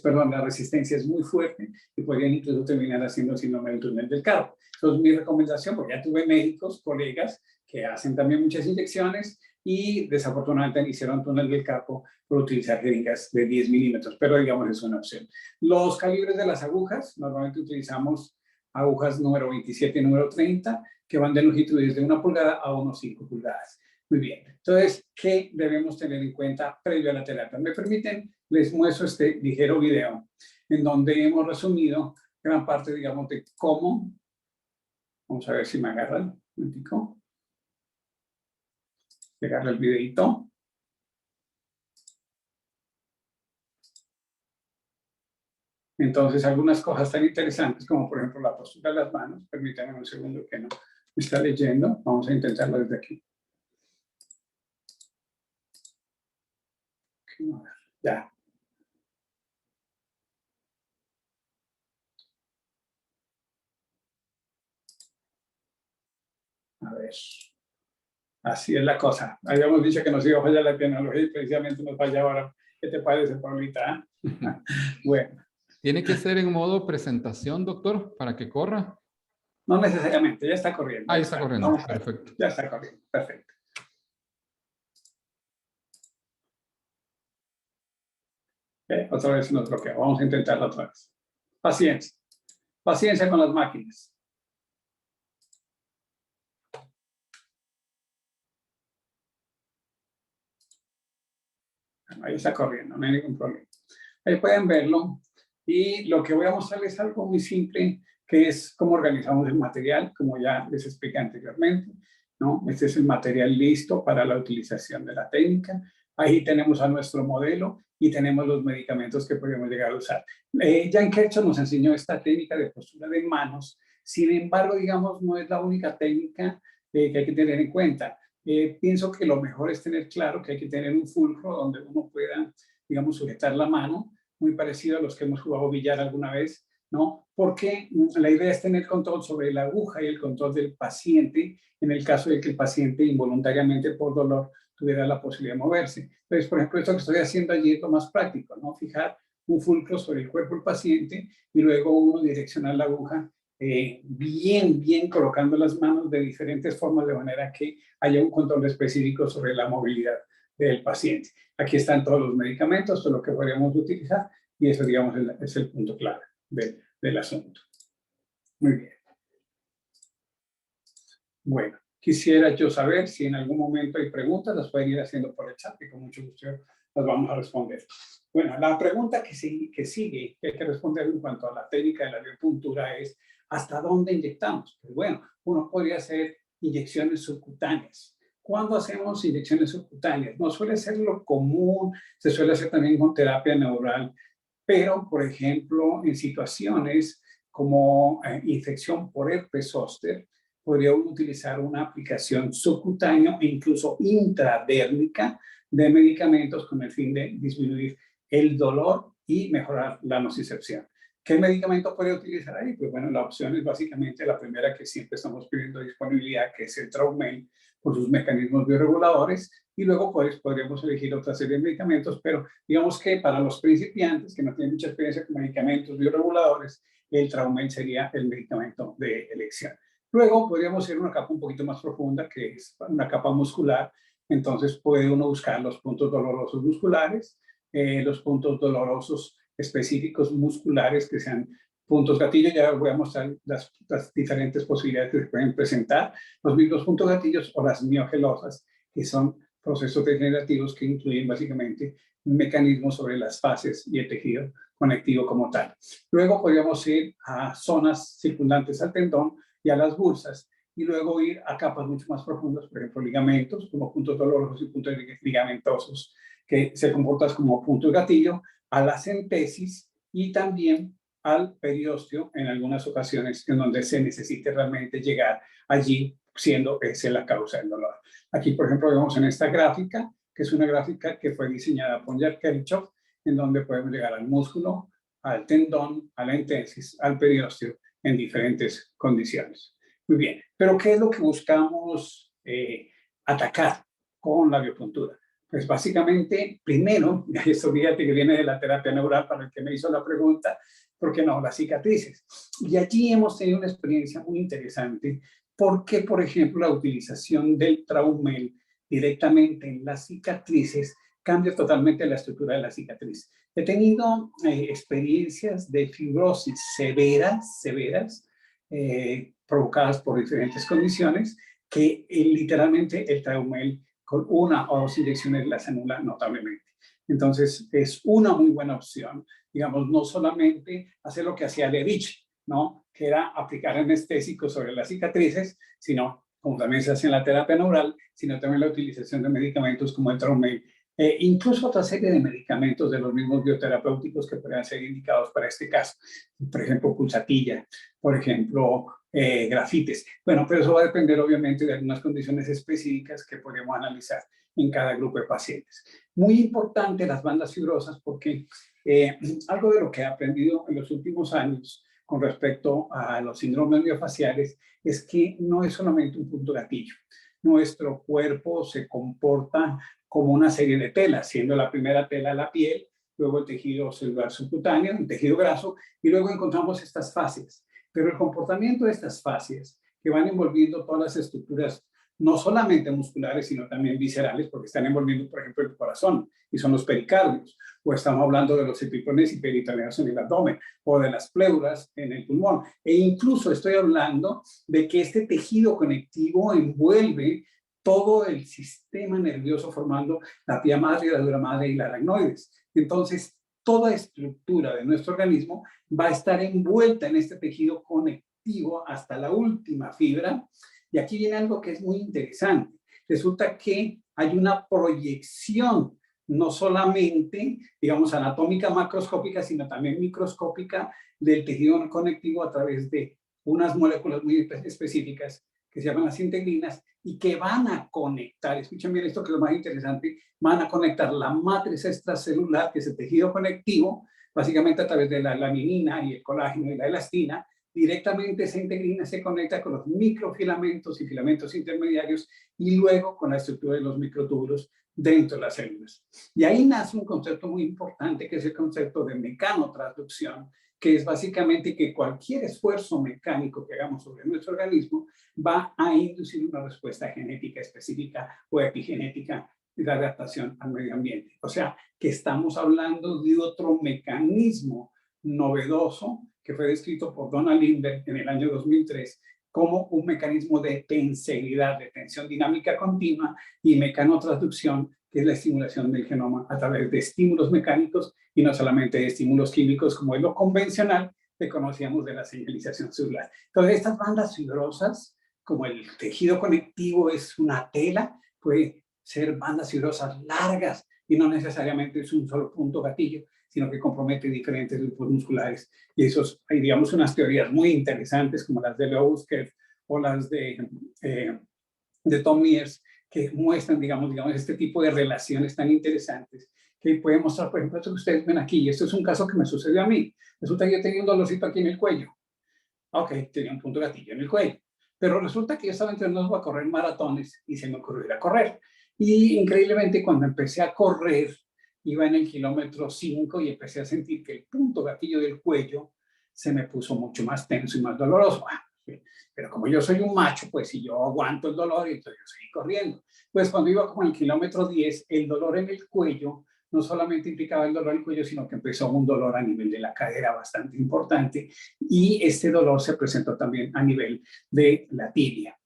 perdón, la resistencia es muy fuerte y podrían incluso terminar haciendo síndrome del túnel del carpo. Entonces mi recomendación, porque ya tuve médicos, colegas que hacen también muchas inyecciones y desafortunadamente hicieron túnel del carpo por utilizar jeringas de 10 milímetros, pero digamos es una opción. Los calibres de las agujas, normalmente utilizamos agujas número 27 y número 30, que van de longitud desde 1 pulgada a unos 5 pulgadas. Muy bien, entonces, ¿qué debemos tener en cuenta previo a la terapia? ¿Me permiten? Les muestro este ligero video en donde hemos resumido gran parte, digamos, de cómo, vamos a ver si me agarran, un momentico, agarra el videito. Entonces, algunas cosas tan interesantes como, por ejemplo, la postura de las manos. Permítanme un segundo que no me está leyendo. Vamos a intentarlo desde aquí. Ya. A ver. Así es la cosa. Habíamos dicho que nos iba a fallar la tecnología y precisamente nos falla ahora. ¿Qué te parece, Paulita? Bueno. ¿Tiene que ser en modo presentación, doctor, para que corra? No necesariamente, ya está corriendo. Ahí está corriendo, perfecto. Ya está corriendo, perfecto. Otra vez nos bloquea. Vamos a intentarlo otra vez. Paciencia. Paciencia con las máquinas. Ahí está corriendo, no hay ningún problema. Ahí pueden verlo. Y lo que voy a mostrarles es algo muy simple, que es cómo organizamos el material, como ya les expliqué anteriormente, ¿no? Este es el material listo para la utilización de la técnica. Ahí tenemos a nuestro modelo y tenemos los medicamentos que podemos llegar a usar. Jan Kirchhoff nos enseñó esta técnica de postura de manos. Sin embargo, digamos, no es la única técnica que hay que tener en cuenta. Pienso que lo mejor es tener claro que hay que tener un fulcro donde uno pueda, digamos, sujetar la mano, muy parecido a los que hemos jugado billar alguna vez, ¿no? Porque la idea es tener control sobre la aguja y el control del paciente en el caso de que el paciente involuntariamente por dolor tuviera la posibilidad de moverse. Entonces, por ejemplo, esto que estoy haciendo allí es lo más práctico, ¿no? Fijar un fulcro sobre el cuerpo del paciente y luego uno direccionar la aguja bien colocando las manos de diferentes formas de manera que haya un control específico sobre la movilidad del paciente. Aquí están todos los medicamentos, todo lo que podríamos utilizar y eso, digamos, es el punto clave del asunto. Muy bien. Bueno, quisiera yo saber si en algún momento hay preguntas, las pueden ir haciendo por el chat y con mucho gusto las vamos a responder. Bueno, la pregunta que sigue, que hay que responder en cuanto a la técnica de la biopuntura es ¿hasta dónde inyectamos? Pues bueno, uno podría hacer inyecciones subcutáneas. cuando hacemos inyecciones subcutáneas. No suele ser lo común, se suele hacer también con terapia neural, pero, por ejemplo, en situaciones como infección por herpes zóster, podría uno utilizar una aplicación subcutánea e incluso intradérmica de medicamentos con el fin de disminuir el dolor y mejorar la nocicepción. ¿Qué medicamento puede utilizar ahí? Pues bueno, la opción es básicamente la primera que siempre estamos pidiendo disponibilidad, que es el Traumel, por sus mecanismos bioreguladores, y luego pues podríamos elegir otra serie de medicamentos, pero digamos que para los principiantes que no tienen mucha experiencia con medicamentos bioreguladores, el Traumel sería el medicamento de elección. Luego podríamos ir a una capa un poquito más profunda, que es una capa muscular. Entonces puede uno buscar los puntos dolorosos musculares, los puntos dolorosos específicos musculares que sean puntos gatillo. Ya voy a mostrar las diferentes posibilidades que se pueden presentar, los mismos puntos gatillos o las miogelosas, que son procesos degenerativos que incluyen básicamente mecanismos sobre las fases y el tejido conectivo como tal. Luego podríamos ir a zonas circundantes al tendón y a las bursas, y luego ir a capas mucho más profundas, por ejemplo, ligamentos, como puntos dolorosos y puntos ligamentosos, que se comportan como puntos gatillo, a la centesis y también al periósteo en algunas ocasiones en donde se necesite realmente llegar allí, siendo esa la causa del dolor. Aquí, por ejemplo, vemos en esta gráfica, que es una gráfica que fue diseñada por Jack Kirchhoff, en donde podemos llegar al músculo, al tendón, a la entesis, al periósteo, en diferentes condiciones. Muy bien, pero ¿qué es lo que buscamos atacar con la biopuntura? Pues básicamente, primero, y esto fíjate que viene de la terapia neural para el que me hizo la pregunta, ¿por qué no? Las cicatrices. Y allí hemos tenido una experiencia muy interesante, porque, por ejemplo, la utilización del Traumel directamente en las cicatrices cambia totalmente la estructura de la cicatriz. He tenido experiencias de fibrosis severas, provocadas por diferentes condiciones, que literalmente el Traumel con una o dos inyecciones las anula notablemente. Entonces, es una muy buena opción, digamos, no solamente hacer lo que hacía Levitch, ¿no? Que era aplicar anestésicos sobre las cicatrices, sino, como también se hace en la terapia neural, sino también la utilización de medicamentos como el Traumel, incluso otra serie de medicamentos de los mismos bioterapéuticos que podrían ser indicados para este caso. Por ejemplo, pulsatilla, por ejemplo, grafites. Bueno, pero eso va a depender obviamente de algunas condiciones específicas que podemos analizar en cada grupo de pacientes. Muy importante las bandas fibrosas porque algo de lo que he aprendido en los últimos años con respecto a los síndromes miofaciales es que no es solamente un punto gatillo. Nuestro cuerpo se comporta como una serie de telas, siendo la primera tela la piel, luego el tejido celular subcutáneo, el tejido graso, y luego encontramos estas fascias. Pero el comportamiento de estas fascias, que van envolviendo todas las estructuras, no solamente musculares, sino también viscerales, porque están envolviendo, por ejemplo, el corazón, y son los pericardios, o estamos hablando de los epipones y peritoneos en el abdomen, o de las pleuras en el pulmón, e incluso estoy hablando de que este tejido conectivo envuelve todo el sistema nervioso formando la pía madre, la dura madre y la aracnoides. Entonces, toda estructura de nuestro organismo va a estar envuelta en este tejido conectivo hasta la última fibra. Y aquí viene algo que es muy interesante. Resulta que hay una proyección, no solamente, digamos, anatómica macroscópica, sino también microscópica del tejido conectivo a través de unas moléculas muy específicas que se llaman las integrinas y que van a conectar, escuchen bien esto que es lo más interesante, van a conectar la matriz extracelular, que es el tejido conectivo, básicamente a través de la laminina y el colágeno y la elastina. Directamente esa integrina se conecta con los microfilamentos y filamentos intermediarios y luego con la estructura de los microtúbulos dentro de las células. Y ahí nace un concepto muy importante que es el concepto de mecanotransducción, que es básicamente que cualquier esfuerzo mecánico que hagamos sobre nuestro organismo va a inducir una respuesta genética específica o epigenética de adaptación al medio ambiente. O sea, que estamos hablando de otro mecanismo novedoso que fue descrito por Donald Lindbergh en el año 2003 como un mecanismo de tenseridad, de tensión dinámica continua y mecanotransducción, que es la estimulación del genoma a través de estímulos mecánicos y no solamente de estímulos químicos como es lo convencional que conocíamos de la señalización celular. Entonces, estas bandas fibrosas, como el tejido conectivo es una tela, puede ser bandas fibrosas largas y no necesariamente es un solo punto gatillo, sino que compromete diferentes grupos musculares. Y esos, hay, digamos, unas teorías muy interesantes como las de Leusker o las de Tom Mears, que muestran, digamos, este tipo de relaciones tan interesantes que pueden mostrar, por ejemplo, esto que ustedes ven aquí. Y esto es un caso que me sucedió a mí. Resulta que yo tenía un dolorcito aquí en el cuello. Ok, tenía un punto gatillo en el cuello. Pero resulta que yo estaba entrenando a correr maratones y se me ocurrió ir a correr. Y increíblemente, cuando empecé a correr, iba en el kilómetro 5 y empecé a sentir que el punto gatillo del cuello se me puso mucho más tenso y más doloroso. Pero como yo soy un macho, pues si yo aguanto el dolor, entonces yo seguí corriendo. Pues cuando iba como en el kilómetro 10, el dolor en el cuello no solamente implicaba el dolor en el cuello, sino que empezó un dolor a nivel de la cadera bastante importante, y este dolor se presentó también a nivel de la tibia.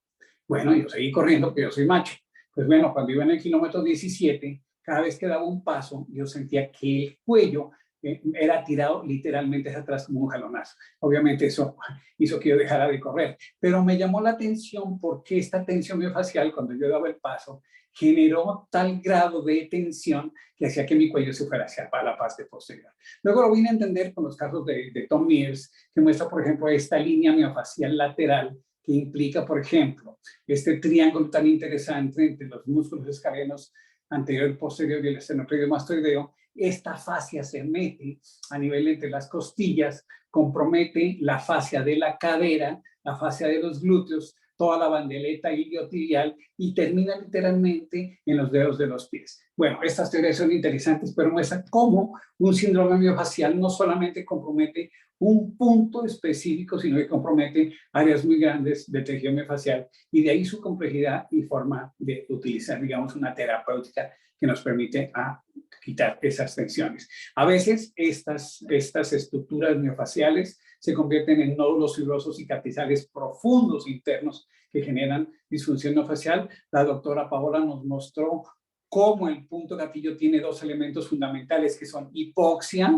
Bueno, yo seguí corriendo porque yo soy macho. Pues bueno, cuando iba en el kilómetro 17, cada vez que daba un paso, yo sentía que el cuello era tirado literalmente hacia atrás como un jalonazo. Obviamente eso hizo que yo dejara de correr, pero me llamó la atención porque esta tensión miofascial, cuando yo daba el paso, generó tal grado de tensión que hacía que mi cuello se fuera hacia la parte posterior. Luego lo vine a entender con los casos de Tom Mears, que muestra, por ejemplo, esta línea miofascial lateral que implica, por ejemplo, este triángulo tan interesante entre los músculos escalenos anterior, posterior y el esternocleido mastoideo. Esta fascia se mete a nivel entre las costillas, compromete la fascia de la cadera, la fascia de los glúteos, toda la bandeleta iliotibial y termina literalmente en los dedos de los pies. Bueno, estas teorías son interesantes, pero muestran cómo un síndrome miofascial no solamente compromete un punto específico, sino que compromete áreas muy grandes de tejido miofascial, y de ahí su complejidad y forma de utilizar, digamos, una terapéutica que nos permite quitar esas tensiones. A veces estas estructuras miofasciales se convierten en nódulos fibrosos cicatrizales profundos internos que generan disfunción miofascial. La doctora Paola nos mostró cómo el punto gatillo tiene dos elementos fundamentales que son hipoxia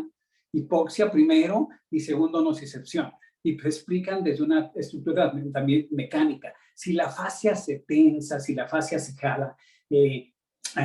primero y segundo nocicepción. Y explican desde una estructura también mecánica. Si la fascia se tensa, si la fascia se jala,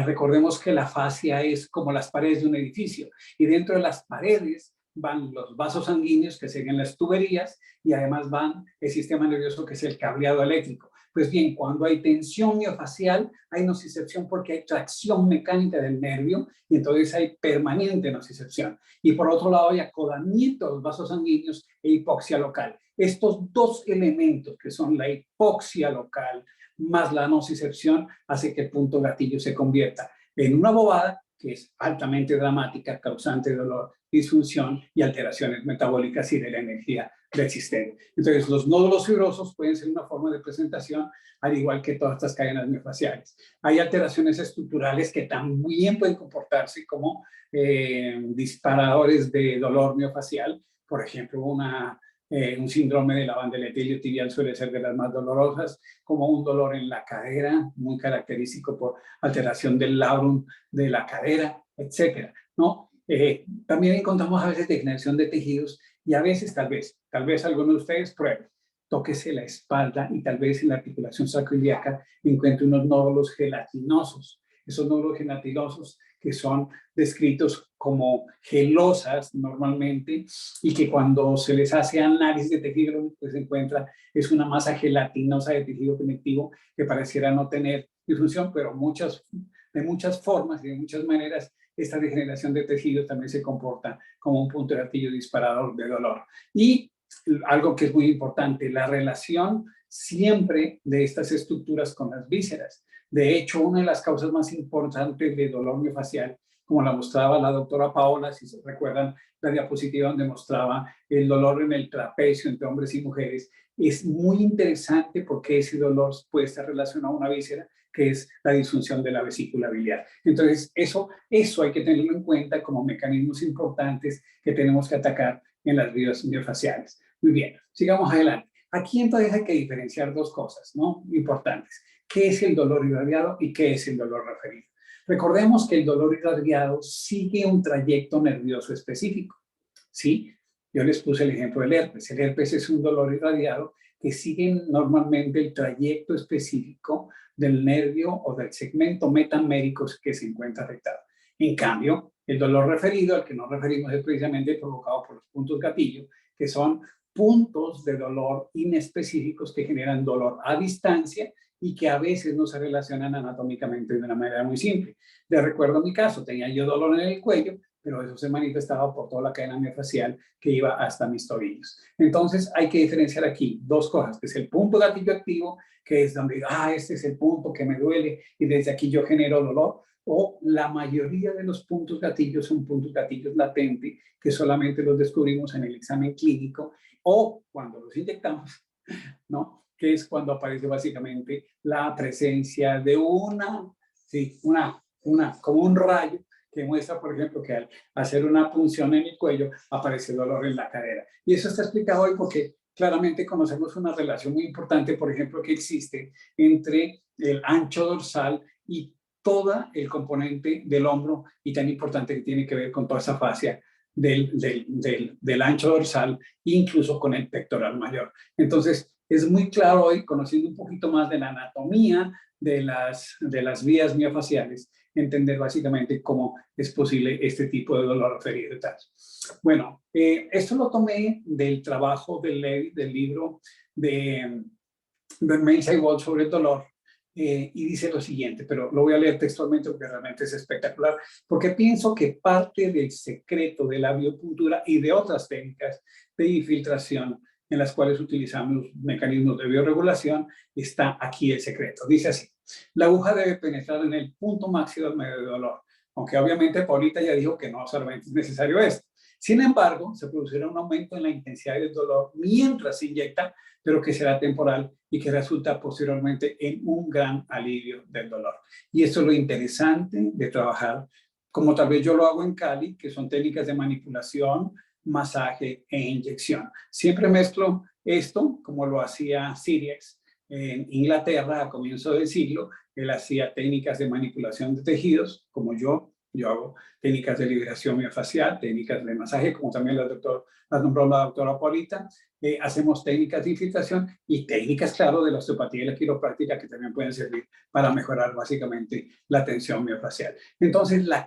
recordemos que la fascia es como las paredes de un edificio, y dentro de las paredes van los vasos sanguíneos, que serían las tuberías, y además van el sistema nervioso, que es el cableado eléctrico. Pues bien, cuando hay tensión miofascial, hay nocicepción porque hay tracción mecánica del nervio, y entonces hay permanente nocicepción. Y por otro lado, hay acodamiento de los vasos sanguíneos e hipoxia local. Estos dos elementos, que son la hipoxia local más la nocicepción, hace que el punto gatillo se convierta en una bobada que es altamente dramática, causante de dolor, disfunción y alteraciones metabólicas y de la energía del sistema. Entonces, los nódulos fibrosos pueden ser una forma de presentación, al igual que todas estas cadenas miofasciales. Hay alteraciones estructurales que también pueden comportarse como disparadores de dolor miofascial. Por ejemplo, un síndrome de la bandeleta iliotibial suele ser de las más dolorosas, como un dolor en la cadera, muy característico por alteración del labrum de la cadera, etcétera, ¿no? También encontramos a veces degeneración de tejidos, y a veces, tal vez alguno de ustedes pruebe, tóquese la espalda y tal vez en la articulación sacroiliaca encuentre unos nódulos gelatinosos. Esos nódulos gelatinosos que son descritos como gelosas normalmente, y que cuando se les hace análisis de tejido, pues se encuentra es una masa gelatinosa de tejido conectivo que pareciera no tener disfunción, pero de muchas formas y de muchas maneras esta degeneración de tejido también se comporta como un punto de gatillo disparador de dolor. Y algo que es muy importante, la relación siempre de estas estructuras con las vísceras. De hecho, una de las causas más importantes de dolor miofascial, como la mostraba la doctora Paola, si se recuerdan la diapositiva donde mostraba el dolor en el trapecio entre hombres y mujeres, es muy interesante porque ese dolor puede estar relacionado a una víscera, que es la disfunción de la vesícula biliar. Entonces, eso hay que tenerlo en cuenta como mecanismos importantes que tenemos que atacar en las vías miofasciales. Muy bien, sigamos adelante. Aquí entonces hay que diferenciar dos cosas, ¿no?, importantes. ¿Qué es el dolor irradiado y qué es el dolor referido? Recordemos que el dolor irradiado sigue un trayecto nervioso específico, ¿sí? Yo les puse el ejemplo del herpes. El herpes es un dolor irradiado que siguen normalmente el trayecto específico del nervio o del segmento metamérico que se encuentra afectado. En cambio, el dolor referido, al que nos referimos, es precisamente provocado por los puntos gatillo, que son puntos de dolor inespecíficos que generan dolor a distancia y que a veces no se relacionan anatómicamente de una manera muy simple. De recuerdo mi caso, tenía yo dolor en el cuello, pero eso se manifestaba por toda la cadena miofascial que iba hasta mis tobillos. Entonces hay que diferenciar aquí dos cosas, que es el punto gatillo activo, que es donde, este es el punto que me duele y desde aquí yo genero dolor, o la mayoría de los puntos gatillos son puntos gatillos latentes que solamente los descubrimos en el examen clínico o cuando los inyectamos, ¿no? Que es cuando aparece básicamente la presencia de como un rayo que muestra, por ejemplo, que al hacer una punción en el cuello aparece dolor en la cadera. Y eso está explicado hoy porque claramente conocemos una relación muy importante, por ejemplo, que existe entre el ancho dorsal y todo el componente del hombro y tan importante que tiene que ver con toda esa fascia del ancho dorsal, incluso con el pectoral mayor. Entonces, es muy claro hoy, conociendo un poquito más de la anatomía de las vías miofaciales, entender básicamente cómo es posible este tipo de dolor referido y tal. Bueno, esto lo tomé del trabajo del libro de Mensah y Wall sobre el dolor, y dice lo siguiente, pero lo voy a leer textualmente porque realmente es espectacular, porque pienso que parte del secreto de la biopuntura y de otras técnicas de infiltración en las cuales utilizamos mecanismos de bioregulación, está aquí el secreto. Dice así: la aguja debe penetrar en el punto máximo del medio de dolor, aunque obviamente Paulita ya dijo que no solamente es necesario esto. Sin embargo, se producirá un aumento en la intensidad del dolor mientras se inyecta, pero que será temporal y que resulta posteriormente en un gran alivio del dolor. Y esto es lo interesante de trabajar, como tal vez yo lo hago en Cali, que son técnicas de manipulación, masaje e inyección. Siempre mezclo esto, como lo hacía Sirius en Inglaterra a comienzo del siglo. Él hacía técnicas de manipulación de tejidos, como yo hago técnicas de liberación miofacial, técnicas de masaje, como también las nombró la doctora Paulita. Hacemos técnicas de infiltración y técnicas, claro, de la osteopatía y la quiropráctica que también pueden servir para mejorar básicamente la tensión miofacial. Entonces, la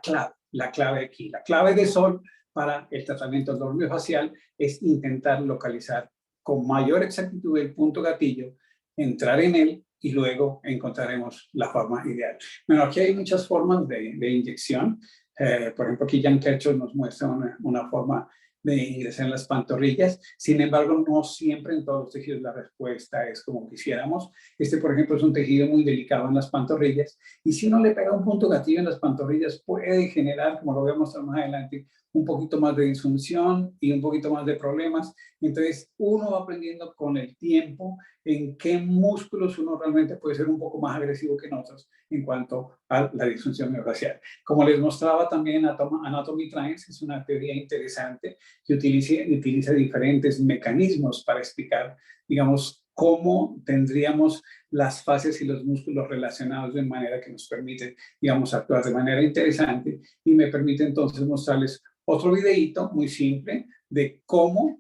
clave aquí, la clave de Sol para el tratamiento del dolor miofacial es intentar localizar con mayor exactitud el punto gatillo, entrar en él y luego encontraremos la forma ideal. Bueno, aquí hay muchas formas de inyección. Por ejemplo, aquí Jan Kirchhoff nos muestra una forma de ingresar en las pantorrillas. Sin embargo, no siempre en todos los tejidos la respuesta es como quisiéramos. Por ejemplo, es un tejido muy delicado en las pantorrillas. Y si uno le pega un punto gatillo en las pantorrillas, puede generar, como lo voy a mostrar más adelante, un poquito más de disfunción y un poquito más de problemas. Entonces, uno va aprendiendo con el tiempo en qué músculos uno realmente puede ser un poco más agresivo que en otros en cuanto a la disfunción miofacial. Como les mostraba también, Anatomy Trance es una teoría interesante que utiliza diferentes mecanismos para explicar, digamos, cómo tendríamos las fases y los músculos relacionados de manera que nos permite, digamos, actuar de manera interesante, y me permite entonces mostrarles otro videíto muy simple de cómo,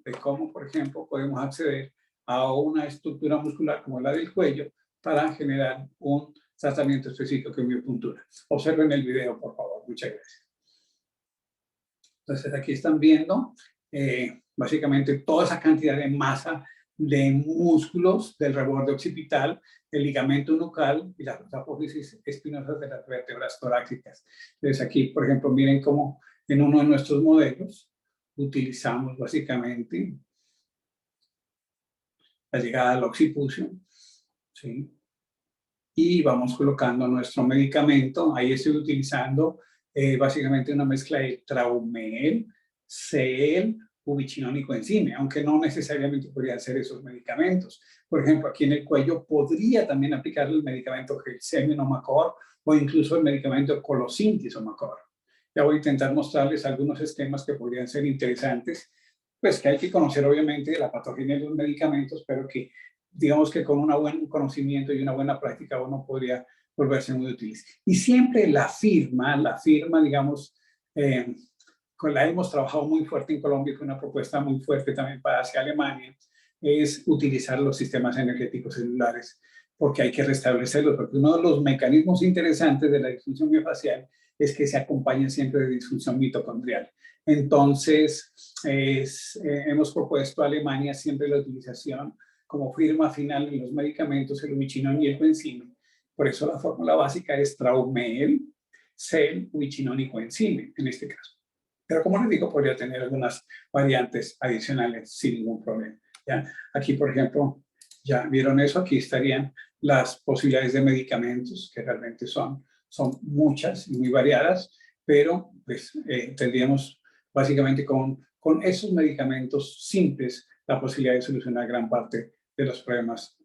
por ejemplo, podemos acceder a una estructura muscular como la del cuello para generar un tratamiento específico de biopuntura. Observen el video, por favor. Muchas gracias. Entonces, aquí están viendo básicamente toda esa cantidad de masa de músculos del reborde occipital, el ligamento nucal y las apófisis espinosas de las vértebras torácicas. Entonces, aquí, por ejemplo, miren cómo en uno de nuestros modelos utilizamos básicamente la llegada al occipucio, ¿sí? Y vamos colocando nuestro medicamento. Ahí estoy utilizando básicamente una mezcla de Traumel, Cel, ubiquinol y coenzime, aunque no necesariamente podrían ser esos medicamentos. Por ejemplo, aquí en el cuello podría también aplicar el medicamento Gelsemium o Macor, o incluso el medicamento Colosintis o Macor. Ya voy a intentar mostrarles algunos esquemas que podrían ser interesantes, pues que hay que conocer obviamente la patogenia de los medicamentos, pero que digamos que con un buen conocimiento y una buena práctica uno podría volverse muy útil. Y siempre la firma, digamos, con la hemos trabajado muy fuerte en Colombia, con una propuesta muy fuerte también para hacia Alemania, es utilizar los sistemas energéticos celulares, porque hay que restablecerlos, porque uno de los mecanismos interesantes de la disfunción miofascial es que se acompaña siempre de disfunción mitocondrial. Entonces, hemos propuesto a Alemania siempre la utilización como firma final en los medicamentos, el ubiquinón y el coenzime. Por eso la fórmula básica es Traumeel, Cel, ubiquinón y coenzime, en este caso. Pero como les digo, podría tener algunas variantes adicionales sin ningún problema. ¿Ya? Aquí, por ejemplo, ya vieron eso, aquí estarían las posibilidades de medicamentos, que realmente son muchas y muy variadas, pero pues, tendríamos básicamente con esos medicamentos simples la posibilidad de solucionar gran parte de los problemas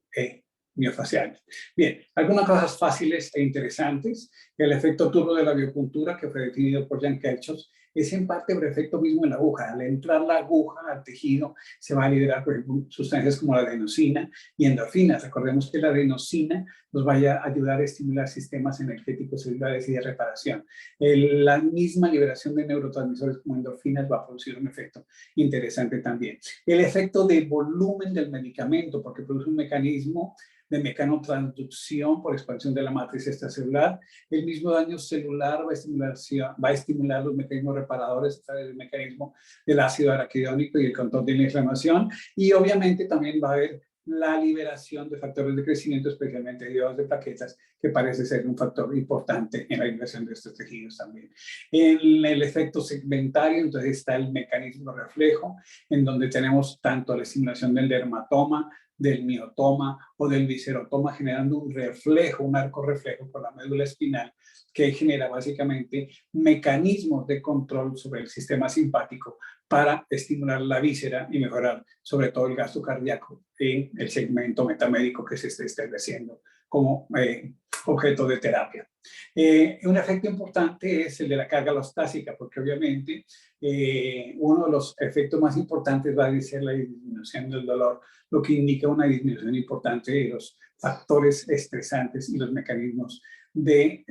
miofasciales. Bien, algunas cosas fáciles e interesantes. El efecto turbo de la biopuntura, que fue definido por Jan Kirchhoff, es en parte por efecto mismo en la aguja. Al entrar la aguja al tejido, se van a liberar, por ejemplo, sustancias como la adenosina y endorfinas. Recordemos que la adenosina nos vaya a ayudar a estimular sistemas energéticos celulares y de reparación. La misma liberación de neurotransmisores como endorfinas va a producir un efecto interesante también. El efecto de volumen del medicamento, porque produce un mecanismo de mecanotransducción por expansión de la matriz extracelular. El mismo daño celular va a estimular los mecanismos reparadores a través del mecanismo del ácido araquidónico y el control de la inflamación. Y obviamente también va a haber la liberación de factores de crecimiento, especialmente derivados de plaquetas, que parece ser un factor importante en la liberación de estos tejidos también. En el efecto segmentario, entonces está el mecanismo reflejo, en donde tenemos tanto la estimulación del dermatoma, del miotoma o del viscerotoma, generando un reflejo, un arco reflejo por la médula espinal, que genera básicamente mecanismos de control sobre el sistema simpático para estimular la víscera y mejorar sobre todo el gasto cardíaco en el segmento metamédico que se esté estableciendo como objeto de terapia. Un efecto importante es el de la carga alostásica, porque obviamente uno de los efectos más importantes va a ser la disminución del dolor, lo que indica una disminución importante de los factores estresantes y los mecanismos de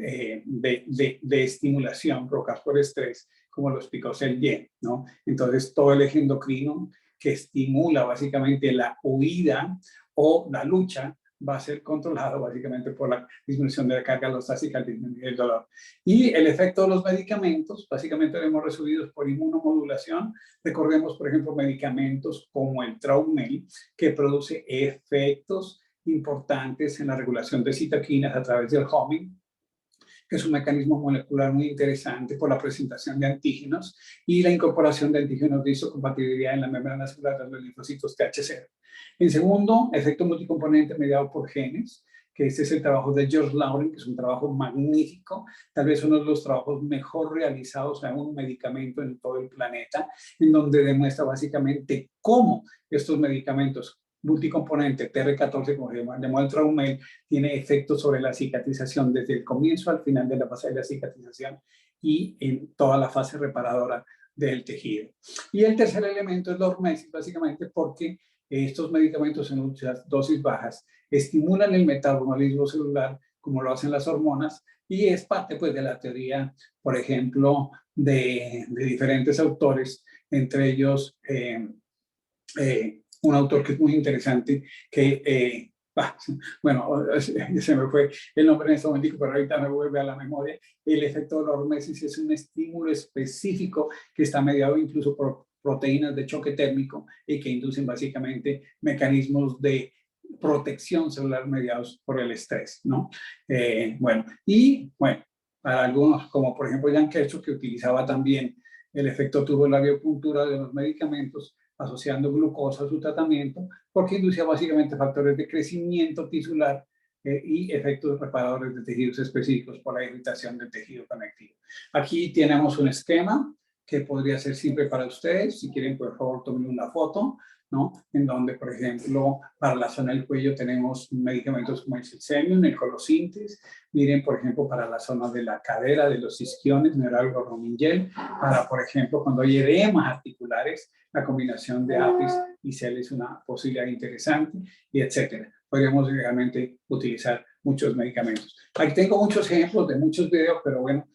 estimulación provocados por estrés, como lo explicó Selye, ¿no? Entonces, todo el eje endocrino que estimula básicamente la huida o la lucha va a ser controlado básicamente por la disminución de la carga alostática al disminuir el dolor. Y el efecto de los medicamentos, básicamente lo hemos resumido por inmunomodulación. Recordemos, por ejemplo, medicamentos como el Traumeel, que produce efectos importantes en la regulación de citoquinas a través del homing, que es un mecanismo molecular muy interesante por la presentación de antígenos y la incorporación de antígenos de histocompatibilidad en la membrana celular de los linfocitos TH0. En segundo, efecto multicomponente mediado por genes, que este es el trabajo de George Lauren, que es un trabajo magnífico, tal vez uno de los trabajos mejor realizados en un medicamento en todo el planeta, en donde demuestra básicamente cómo estos medicamentos multicomponente TR14, como se llama el Traumeel, tiene efectos sobre la cicatrización desde el comienzo al final de la fase de la cicatrización y en toda la fase reparadora del tejido. Y el tercer elemento es la hormesis, básicamente porque estos medicamentos en dosis bajas estimulan el metabolismo celular como lo hacen las hormonas y es parte pues de la teoría, por ejemplo, de diferentes autores, entre ellos un autor que es muy interesante, que, bueno, se me fue el nombre en este momento, pero ahorita me vuelve a la memoria. El efecto de la hormesis es un estímulo específico que está mediado incluso por proteínas de choque térmico y que inducen básicamente mecanismos de protección celular mediados por el estrés, ¿no? Bueno, para algunos, como por ejemplo Jan Kirchhoff, que utilizaba también el efecto turbo de la biopuntura de los medicamentos, asociando glucosa a su tratamiento, porque inducía básicamente factores de crecimiento tisular y efectos reparadores de tejidos específicos por la irritación del tejido conectivo. Aquí tenemos un esquema que podría ser simple para ustedes. Si quieren, por favor, tomen una foto, ¿no? En donde, por ejemplo, para la zona del cuello tenemos medicamentos como el Silsemium, el Colosintis. Miren, por ejemplo, para la zona de la cadera, de los isquiones, Neuralgo Romingel. Para, por ejemplo, cuando hay edemas articulares, la combinación de APIS y CEL es una posibilidad interesante, y etcétera. Podríamos realmente utilizar muchos medicamentos. Aquí tengo muchos ejemplos de muchos videos, pero bueno,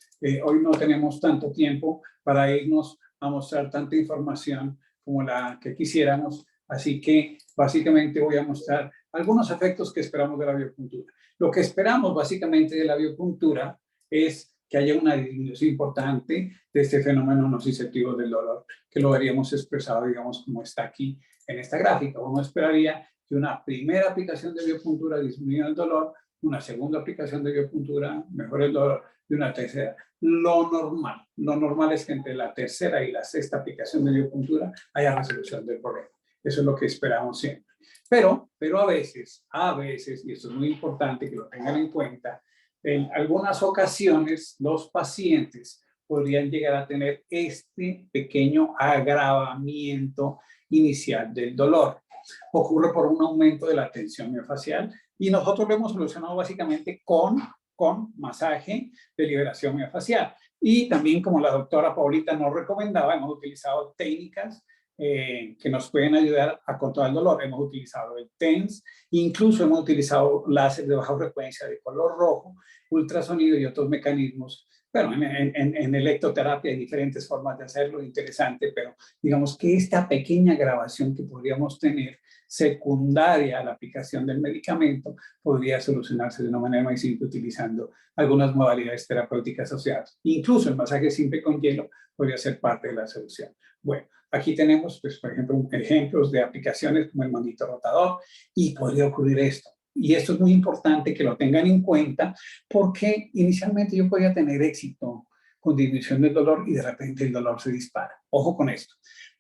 hoy no tenemos tanto tiempo para irnos a mostrar tanta información como la que quisiéramos, Así que básicamente voy a mostrar algunos efectos que esperamos de la biopuntura. Lo que esperamos básicamente de la biopuntura es que haya una disminución importante de este fenómeno nociceptivo del dolor, que lo veríamos expresado, digamos, como está aquí en esta gráfica. Uno esperaría que una primera aplicación de biopuntura disminuya el dolor, una segunda aplicación de biopuntura mejore el dolor, y una tercera. Lo normal es que entre la tercera y la sexta aplicación de biopuntura haya resolución del problema. Eso es lo que esperamos siempre. Pero a veces, y esto es muy importante que lo tengan en cuenta, en algunas ocasiones los pacientes podrían llegar a tener este pequeño agravamiento inicial del dolor. Ocurre por un aumento de la tensión miofascial y nosotros lo hemos solucionado básicamente con masaje de liberación miofascial. Y también, como la doctora Paulita nos recomendaba, hemos utilizado técnicas que nos pueden ayudar a controlar el dolor. Hemos utilizado el TENS, incluso hemos utilizado láser de baja frecuencia de color rojo, ultrasonido y otros mecanismos. Bueno, en electroterapia hay diferentes formas de hacerlo, interesante, pero digamos que esta pequeña grabación que podríamos tener secundaria a la aplicación del medicamento podría solucionarse de una manera muy simple utilizando algunas modalidades terapéuticas asociadas. Incluso el masaje simple con hielo podría ser parte de la solución. Bueno, aquí tenemos, pues, por ejemplo, ejemplos de aplicaciones como el manguito rotador y podría ocurrir esto. Y esto es muy importante que lo tengan en cuenta porque inicialmente yo podía tener éxito con disminución del dolor y de repente el dolor se dispara. Ojo con esto,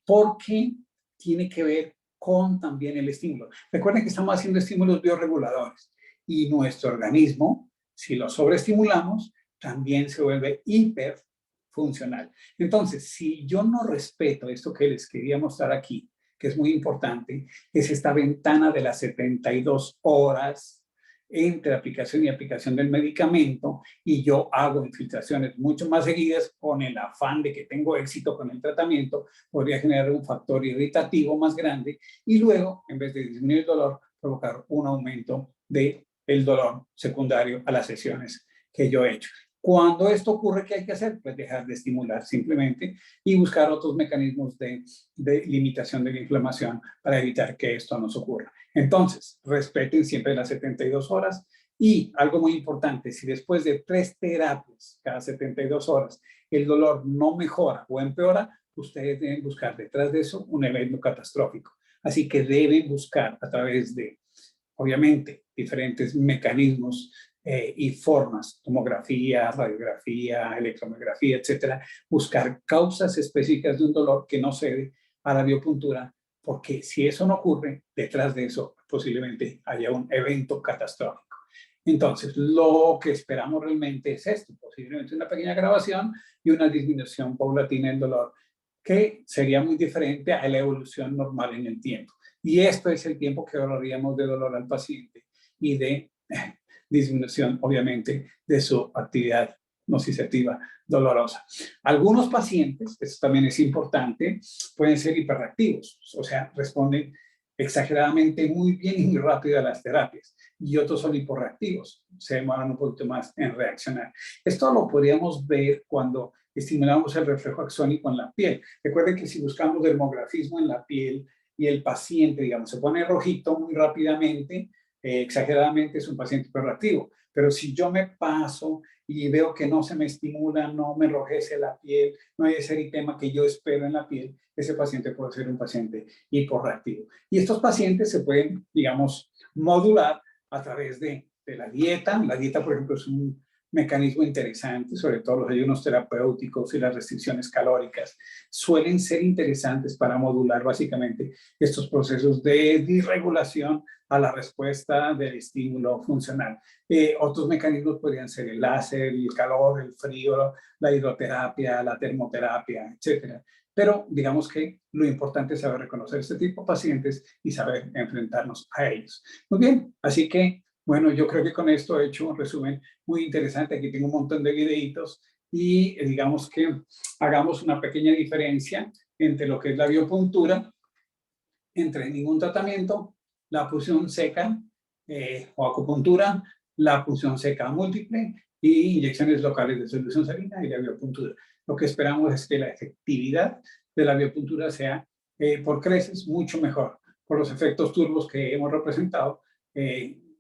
porque tiene que ver con también el estímulo. Recuerden que estamos haciendo estímulos biorreguladores y nuestro organismo, si lo sobreestimulamos, también se vuelve hiperfuncional. Entonces, si yo no respeto esto que les quería mostrar aquí, que es muy importante, es esta ventana de las 72 horas entre aplicación y aplicación del medicamento y yo hago infiltraciones mucho más seguidas con el afán de que tengo éxito con el tratamiento, podría generar un factor irritativo más grande y luego, en vez de disminuir el dolor, provocar un aumento del dolor secundario a las sesiones que yo he hecho. Cuando esto ocurre, ¿qué hay que hacer? Pues dejar de estimular simplemente y buscar otros mecanismos de limitación de la inflamación para evitar que esto nos ocurra. Entonces, respeten siempre las 72 horas y algo muy importante, si después de 3 terapias cada 72 horas el dolor no mejora o empeora, ustedes deben buscar detrás de eso un evento catastrófico. Así que deben buscar a través de, obviamente, diferentes mecanismos y formas, tomografía, radiografía, electromiografía, etcétera, buscar causas específicas de un dolor que no cede a la biopuntura, porque si eso no ocurre, detrás de eso posiblemente haya un evento catastrófico. Entonces, lo que esperamos realmente es esto, posiblemente una pequeña agravación y una disminución paulatina del dolor, que sería muy diferente a la evolución normal en el tiempo. Y esto es el tiempo que ahorraríamos de dolor al paciente y de disminución, obviamente, de su actividad nociceptiva dolorosa. Algunos pacientes, esto también es importante, pueden ser hiperreactivos, o sea, responden exageradamente muy bien y muy rápido a las terapias, y otros son hiporreactivos, se demoran un poquito más en reaccionar. Esto lo podríamos ver cuando estimulamos el reflejo axónico en la piel. Recuerden que si buscamos dermografismo en la piel y el paciente, digamos, se pone rojito muy rápidamente, exageradamente es un paciente hiperreactivo. Pero si yo me paso y veo que no se me estimula, no me enrojece la piel, no hay ese eritema que yo espero en la piel, ese paciente puede ser un paciente hiporreactivo. Y estos pacientes se pueden, digamos, modular a través de la dieta. La dieta, por ejemplo, es un mecanismo interesante, sobre todo los ayunos terapéuticos y las restricciones calóricas suelen ser interesantes para modular básicamente estos procesos de disregulación a la respuesta del estímulo funcional. Otros mecanismos podrían ser el láser, el calor, el frío, la hidroterapia, la termoterapia, etcétera. Pero digamos que lo importante es saber reconocer este tipo de pacientes y saber enfrentarnos a ellos. Muy bien, así que bueno, yo creo que con esto he hecho un resumen muy interesante. Aquí tengo un montón de videitos y digamos que hagamos una pequeña diferencia entre lo que es la biopuntura, entre ningún tratamiento, la punción seca o acupuntura, la punción seca múltiple y inyecciones locales de solución salina y la biopuntura. Lo que esperamos es que la efectividad de la biopuntura sea por creces mucho mejor. por los efectos turbos que hemos representado,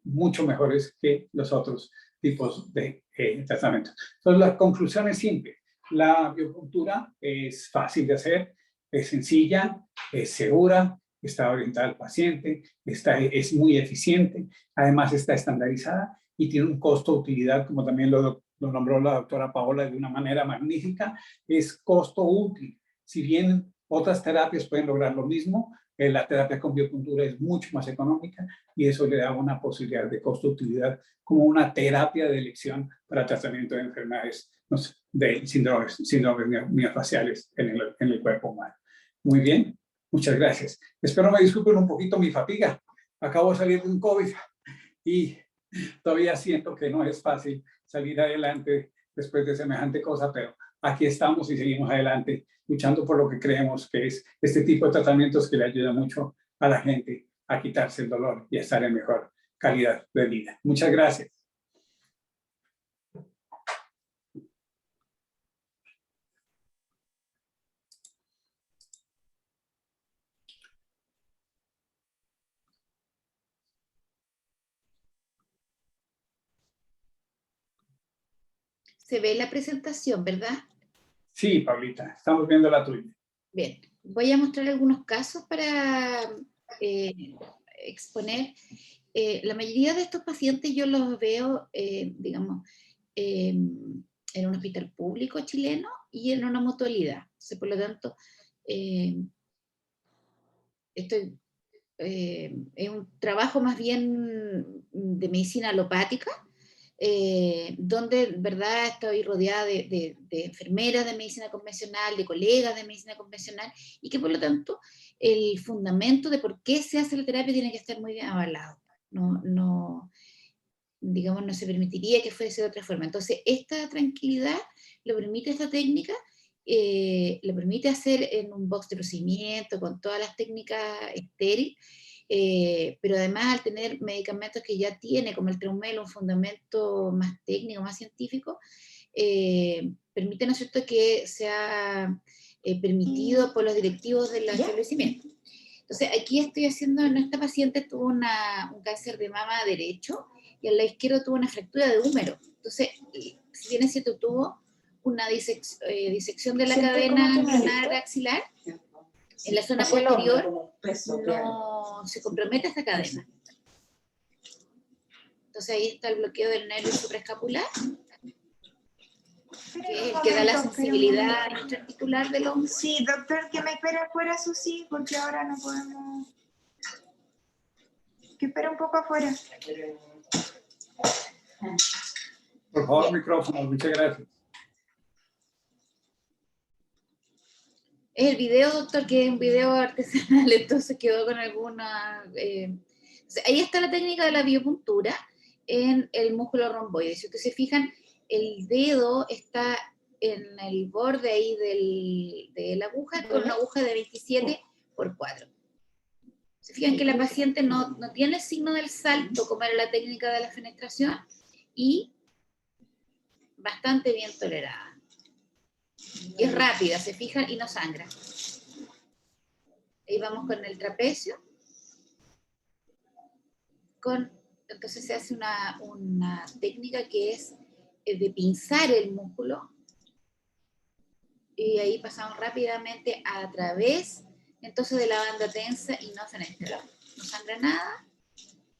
mucho mejores que los otros tipos de tratamientos. Entonces, la conclusión es simple. La biopuntura es fácil de hacer, es sencilla, es segura, está orientada al paciente, es muy eficiente, además está estandarizada y tiene un costo-utilidad, como también lo nombró la doctora Paola de una manera magnífica, es costo-útil. Si bien otras terapias pueden lograr lo mismo, la terapia con biopuntura es mucho más económica y eso le da una posibilidad de costo-utilidad como una terapia de elección para tratamiento de enfermedades, no sé, de síndromes miofaciales en el cuerpo humano. Muy bien, muchas gracias. Espero me disculpen un poquito mi fatiga. Acabo de salir de un COVID y todavía siento que no es fácil salir adelante después de semejante cosa, pero aquí estamos y seguimos adelante, luchando por lo que creemos que es este tipo de tratamientos que le ayuda mucho a la gente a quitarse el dolor y a estar en mejor calidad de vida. Muchas gracias. Se ve la presentación, ¿verdad? Sí, Paulita, estamos viendo la tuya. Bien, voy a mostrar algunos casos para exponer. La mayoría de estos pacientes yo los veo, digamos, en un hospital público chileno y en una mutualidad. Entonces, por lo tanto, es un trabajo más bien de medicina alopática, donde, verdad, estoy rodeada de enfermeras de medicina convencional, de colegas de medicina convencional, y que por lo tanto el fundamento de por qué se hace la terapia tiene que estar muy bien avalado. Digamos, no se permitiría que fuese de otra forma. Entonces, esta tranquilidad lo permite esta técnica, lo permite hacer en un box de procedimiento con todas las técnicas estériles, pero además al tener medicamentos que ya tiene, como el Traumel, un fundamento más técnico, más científico, permite, ¿no es cierto?, que sea permitido por los directivos del establecimiento. Entonces, aquí estoy haciendo, esta paciente tuvo un cáncer de mama derecho y al lado izquierdo tuvo una fractura de húmero. Entonces, si bien es cierto, tuvo una disección de la cadena lunar axilar, en la zona posterior no se compromete esta cadena. Entonces ahí está el bloqueo del nervio supraescapular, que es el que da la sensibilidad intraarticular del hombro. Sí, doctor, que me espera afuera, Susi, porque ahora no podemos... Que espera un poco afuera. Por favor, micrófono, muchas gracias. El video, doctor, que es un video artesanal, entonces quedó con alguna... ahí está la técnica de la biopuntura en el músculo romboide. Si ustedes se fijan, el dedo está en el borde ahí de la aguja, con una aguja de 27 por 4. Se fijan que la paciente no tiene el signo del salto, como era la técnica de la fenestración, y bastante bien tolerada. Y es rápida, se fijan, y no sangra. Ahí vamos con el trapecio. Entonces se hace una técnica que es de pinzar el músculo. Y ahí pasamos rápidamente a través, entonces, de la banda tensa y no fenestra. No sangra nada.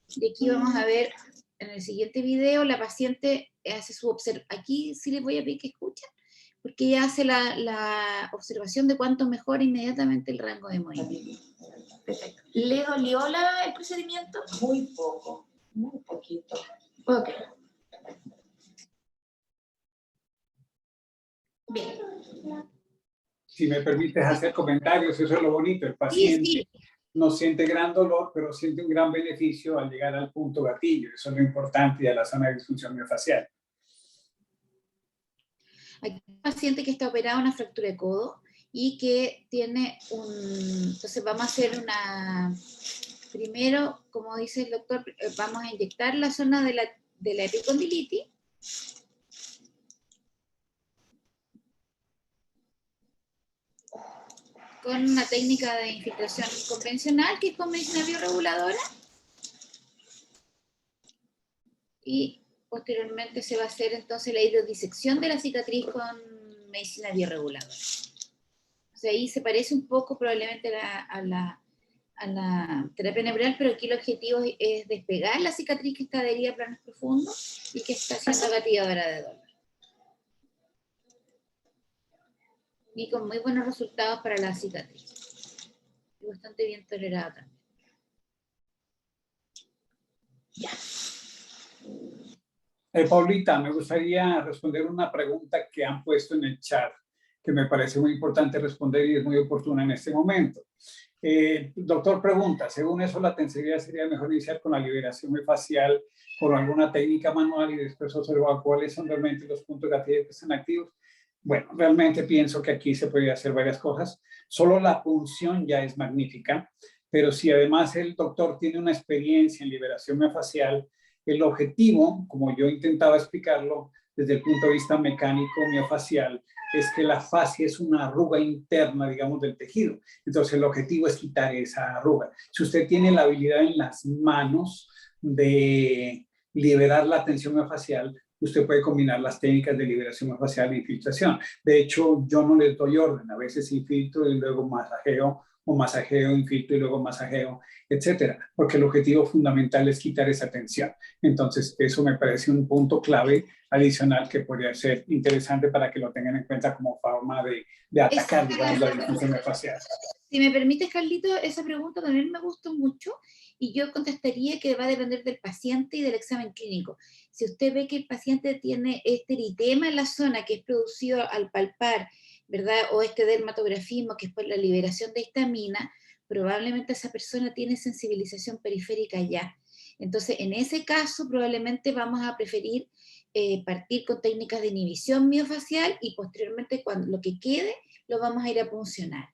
Y aquí vamos a ver, en el siguiente video, la paciente hace su observación. Aquí sí les voy a pedir que escuchen, porque ella hace la observación de cuánto mejora inmediatamente el rango de movimiento. Perfecto. ¿Le dolió el procedimiento? Muy poco, muy poquito. Ok. Bien. Si me permites hacer comentarios, eso es lo bonito. El paciente no siente gran dolor, pero siente un gran beneficio al llegar al punto gatillo. Eso es lo importante y a la zona de disfunción miofacial. Hay un paciente que está operado una fractura de codo y que tiene entonces vamos a hacer primero, como dice el doctor, vamos a inyectar la zona de la epicondilitis. con una técnica de infiltración convencional, que es con medicina bioreguladora. Y posteriormente se va a hacer entonces la hidrodisección de la cicatriz con medicina bioreguladora. O sea, ahí se parece un poco probablemente a la terapia neural, pero aquí el objetivo es despegar la cicatriz que está adherida a planos profundos y que está siendo gatilladora de dolor. Y con muy buenos resultados para la cicatriz. Y bastante bien tolerada también. Ya. Paulita, me gustaría responder una pregunta que han puesto en el chat, que me parece muy importante responder y es muy oportuna en este momento. Doctor pregunta, según eso la tensibilidad sería mejor iniciar con la liberación facial por alguna técnica manual y después observar cuáles son realmente los puntos gatillos que están activos. Bueno, realmente pienso que aquí se puede hacer varias cosas. Solo la punción ya es magnífica, pero si además el doctor tiene una experiencia en liberación miofascial, el objetivo, como yo intentaba explicarlo desde el punto de vista mecánico miofacial, es que la fascia es una arruga interna, digamos, del tejido. Entonces, el objetivo es quitar esa arruga. Si usted tiene la habilidad en las manos de liberar la tensión miofascial, usted puede combinar las técnicas de liberación miofascial e infiltración. De hecho, yo no les doy orden. A veces infiltro y luego masajeo, o masajeo, infiltro y luego masajeo, etcétera, porque el objetivo fundamental es quitar esa tensión. Entonces, eso me parece un punto clave adicional que podría ser interesante para que lo tengan en cuenta como forma de atacar, digamos, la disfunción miofascial. Si me permites, Carlito, esa pregunta también me gustó mucho y yo contestaría que va a depender del paciente y del examen clínico. Si usted ve que el paciente tiene este eritema en la zona que es producido al palpar, ¿verdad? O este dermatografismo, que es por la liberación de histamina, probablemente esa persona tiene sensibilización periférica ya. Entonces, en ese caso, probablemente vamos a preferir partir con técnicas de inhibición miofacial y posteriormente, cuando lo que quede, lo vamos a ir a puncionar.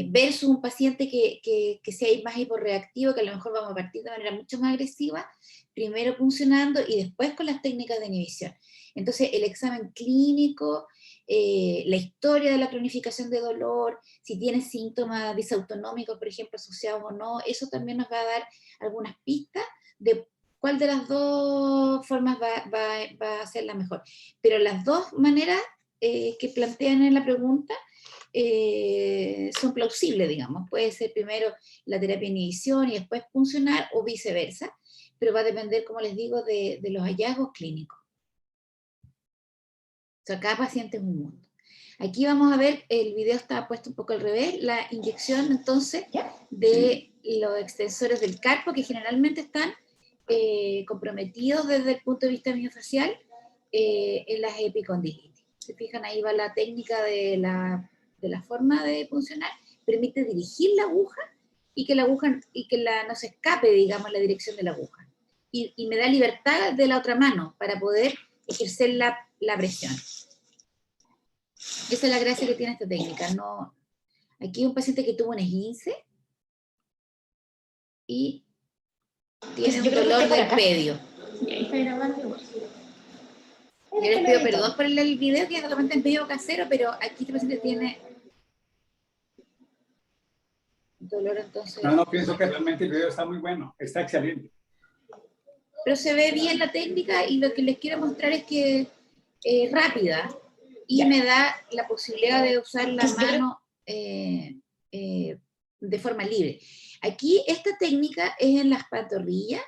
Versus un paciente que sea más hiporreactivo, que a lo mejor vamos a partir de manera mucho más agresiva, primero puncionando y después con las técnicas de inhibición. Entonces, el examen clínico, la historia de la cronificación de dolor, si tiene síntomas disautonómicos, por ejemplo, asociados o no, eso también nos va a dar algunas pistas de cuál de las dos formas va a ser la mejor. Pero las dos maneras que plantean en la pregunta son plausibles, digamos. Puede ser primero la terapia de inhibición y después puncionar, o viceversa, pero va a depender, como les digo, de los hallazgos clínicos. O sea, cada paciente es un mundo. Aquí vamos a ver, el video está puesto un poco al revés, la inyección entonces de los extensores del carpo, que generalmente están comprometidos desde el punto de vista miofacial en las epicondilitis. Se fijan, ahí va la técnica de la forma de funcionar, permite dirigir la aguja y que la aguja no se escape, digamos, la dirección de la aguja. Y me da libertad de la otra mano para poder ejercer la presión. Esa es la gracia que tiene esta técnica. No, aquí hay un paciente que tuvo un esguince y tiene un dolor del pedio. Yo les pido perdón por el video, que es totalmente en pedio casero, pero aquí este paciente tiene dolor, entonces... No, pienso que realmente el video está muy bueno, está excelente. Pero se ve bien la técnica y lo que les quiero mostrar es que es rápida y me da la posibilidad de usar la mano de forma libre. Aquí esta técnica es en las pantorrillas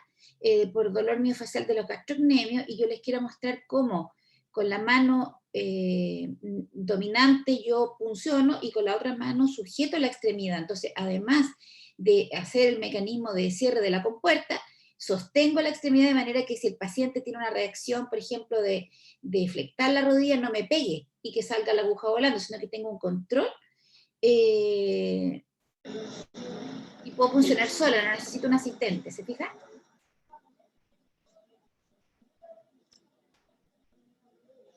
por dolor miofacial de los gastrocnemios, y yo les quiero mostrar cómo con la mano dominante yo punciono y con la otra mano sujeto la extremidad. Entonces, además de hacer el mecanismo de cierre de la compuerta, sostengo la extremidad de manera que si el paciente tiene una reacción, por ejemplo, de flectar la rodilla, no me pegue y que salga la aguja volando, sino que tengo un control y puedo funcionar sola, no necesito un asistente, ¿se fijan?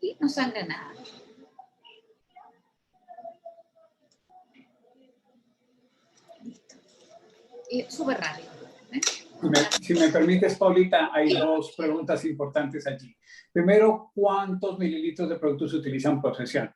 Y no sangra nada. Listo. Y súper rápido. Si me permites, Paulita, hay dos preguntas importantes allí. Primero, ¿cuántos mililitros de producto se utilizan por sesión?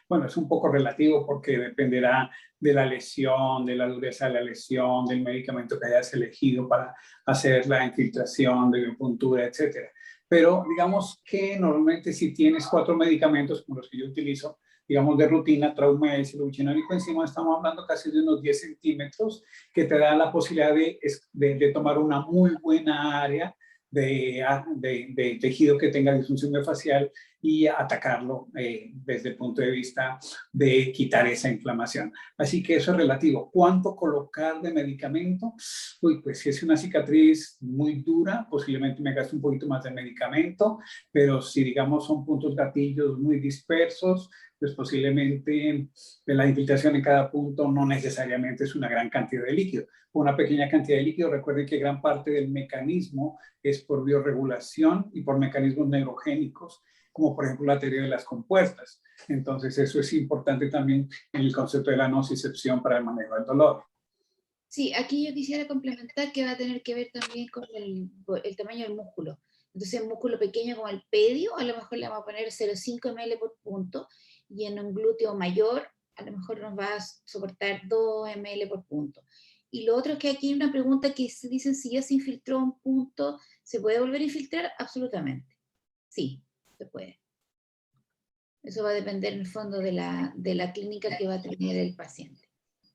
Bueno, es un poco relativo porque dependerá de la lesión, de la dureza de la lesión, del medicamento que hayas elegido para hacer la infiltración de biopuntura, etcétera. Pero digamos que normalmente si tienes 4 medicamentos como los que yo utilizo, digamos de rutina, Traumeel, silobutinol y coenzima, estamos hablando casi de unos 10 centímetros que te da la posibilidad de tomar una muy buena área de tejido que tenga disfunción miofascial y atacarlo desde el punto de vista de quitar esa inflamación. Así que eso es relativo. ¿Cuánto colocar de medicamento? Uy, pues si es una cicatriz muy dura, posiblemente me gaste un poquito más de medicamento, pero si digamos son puntos gatillos muy dispersos, pues posiblemente la infiltración en cada punto no necesariamente es una gran cantidad de líquido. Una pequeña cantidad de líquido, recuerden que gran parte del mecanismo es por biorregulación y por mecanismos neurogénicos, como por ejemplo la teoría de las compuertas. Entonces eso es importante también en el concepto de la nocicepción para el manejo del dolor. Sí, aquí yo quisiera complementar que va a tener que ver también con el tamaño del músculo. Entonces, un músculo pequeño como el pedio, a lo mejor le vamos a poner 0,5 ml por punto, y en un glúteo mayor, a lo mejor nos va a soportar 2 ml por punto. Y lo otro es que aquí hay una pregunta que se dicen si ya se infiltró un punto, ¿se puede volver a infiltrar? Absolutamente. Sí, se puede. Eso va a depender en el fondo de la clínica que va a tener el paciente.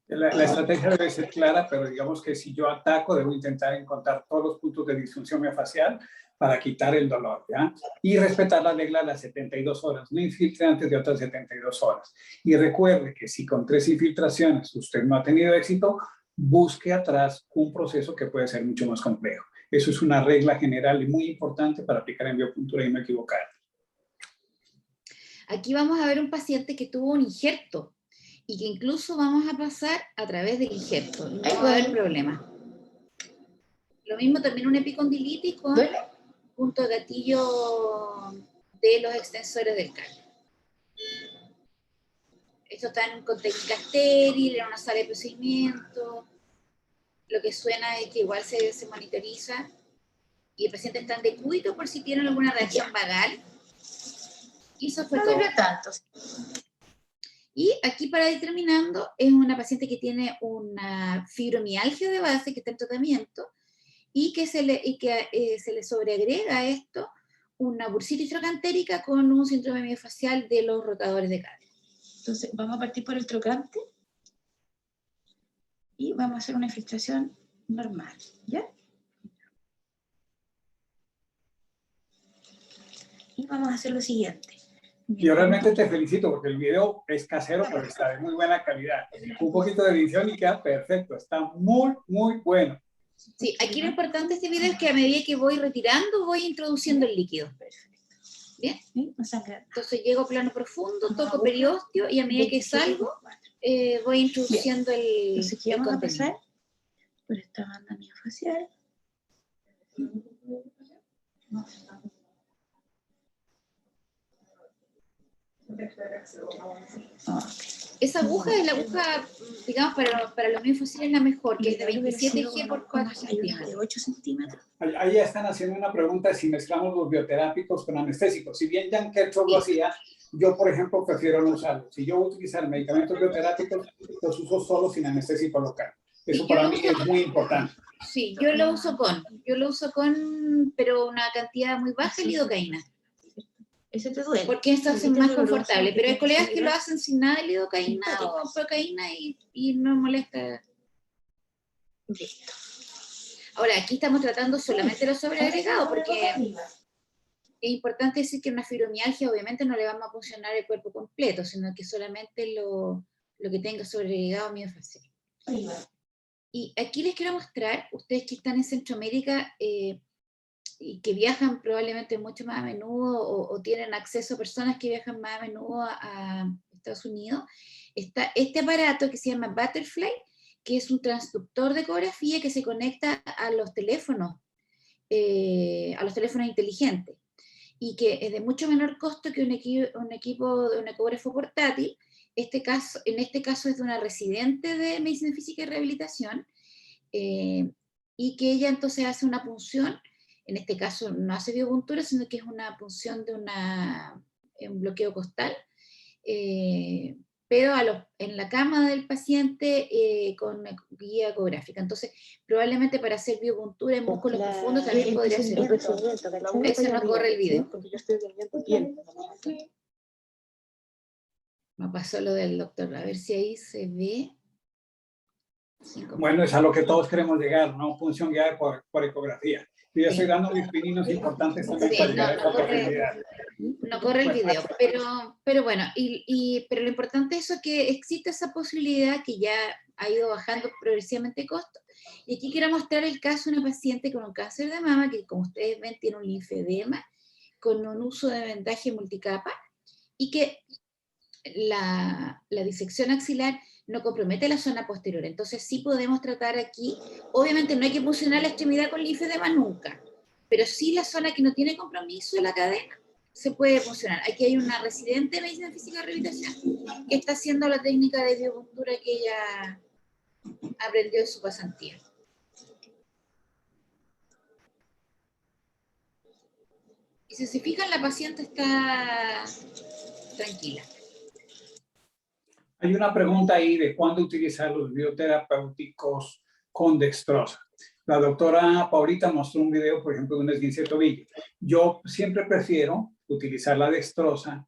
La estrategia debe ser clara, pero digamos que si yo ataco, debo intentar encontrar todos los puntos de disfunción miofascial para quitar el dolor, ¿ya? Y respetar la regla de las 72 horas. No infiltre antes de otras 72 horas. Y recuerde que si con 3 infiltraciones usted no ha tenido éxito, busque atrás un proceso que puede ser mucho más complejo. Eso es una regla general y muy importante para aplicar en biopuntura y no equivocar. Aquí vamos a ver un paciente que tuvo un injerto y que incluso vamos a pasar a través del injerto. No va a haber problema. Lo mismo también una epicondilitis con punto de gatillo de los extensores del cardio. Esto está con técnica estéril, en una sala de procedimiento. Lo que suena es que igual se monitoriza y el paciente está en decúbito por si tiene alguna reacción vagal. Y eso fue todo. Tanto. Y aquí para ir terminando, es una paciente que tiene una fibromialgia de base que está en tratamiento y que se le sobreagrega a esto una bursitis trocantérica con un síndrome miofacial de los rotadores de cardio. Entonces, vamos a partir por el trocante y vamos a hacer una infiltración normal, ¿ya? Y vamos a hacer lo siguiente. Yo realmente te felicito porque el video es casero, pero está de muy buena calidad. Un poquito de edición y queda perfecto. Está muy, muy bueno. Sí, aquí lo importante de este video es que a medida que voy retirando, voy introduciendo el líquido. ¿Bien? Entonces llego a plano profundo, toco periósteo y a medida que salgo, voy introduciendo el Entonces aquí vamos a pasar por esta banda miofacial. Esa aguja es la aguja, digamos, para los miofasciales es la mejor, que es de 27 G por 4 centímetros. De 8 centímetros. Ahí ya están haciendo una pregunta si mezclamos los bioterápicos con anestésicos. Si bien Jan Kerchov lo hacía, yo, por ejemplo, prefiero no usarlo. Si yo voy a utilizar medicamentos bioterápicos, los uso solo sin anestésico local. Eso para mí es muy importante. Sí, yo lo uso con, pero una cantidad muy baja de lidocaína. Ese te duele. Porque esto es más confortable. Pero hay colegas que lo hacen sin nada de lidocaína o procaína y no molesta. Listo. Ahora, aquí estamos tratando solamente lo sobreagregado, porque es importante decir que una fibromialgia obviamente no le vamos a funcionar el cuerpo completo, sino que solamente lo que tenga sobreagregado miofacial. Y aquí les quiero mostrar, ustedes que están en Centroamérica y que viajan probablemente mucho más a menudo o tienen acceso a personas que viajan más a menudo a Estados Unidos, está este aparato que se llama Butterfly, que es un transductor de ecografía que se conecta a los teléfonos inteligentes y que es de mucho menor costo que un equipo de un ecógrafo portátil. En este caso es de una residente de Medicina Física y Rehabilitación y que ella entonces hace una punción. En este caso no hace biopuntura, sino que es una punción de un bloqueo costal, pero en la cama del paciente con guía ecográfica. Entonces, probablemente para hacer biopuntura en músculos profundos también podría ser. Eso no corre el video. Me pasó lo del doctor, a ver si ahí se ve. Bueno, es a lo que todos queremos llegar, ¿no? Función guiada por ecografía. Yo ya estoy dando mis pininos importantes también para llegar a esa oportunidad. No corre el video, pero bueno, pero lo importante es eso, que existe esa posibilidad que ya ha ido bajando progresivamente costo. Y aquí quiero mostrar el caso de una paciente con un cáncer de mama que, como ustedes ven, tiene un linfedema con un uso de vendaje multicapa y que la disección axilar no compromete la zona posterior. Entonces sí podemos tratar aquí, obviamente no hay que funcionar la extremidad con linfedema nunca, pero sí la zona que no tiene compromiso de la cadena se puede funcionar. Aquí hay una residente de medicina física y rehabilitación que está haciendo la técnica de biopuntura que ella aprendió en su pasantía. Y si se fijan, la paciente está tranquila. Hay una pregunta ahí de cuándo utilizar los bioterapéuticos con dextrosa. La doctora Paulita mostró un video, por ejemplo, de un esguince de tobillo. Yo siempre prefiero utilizar la dextrosa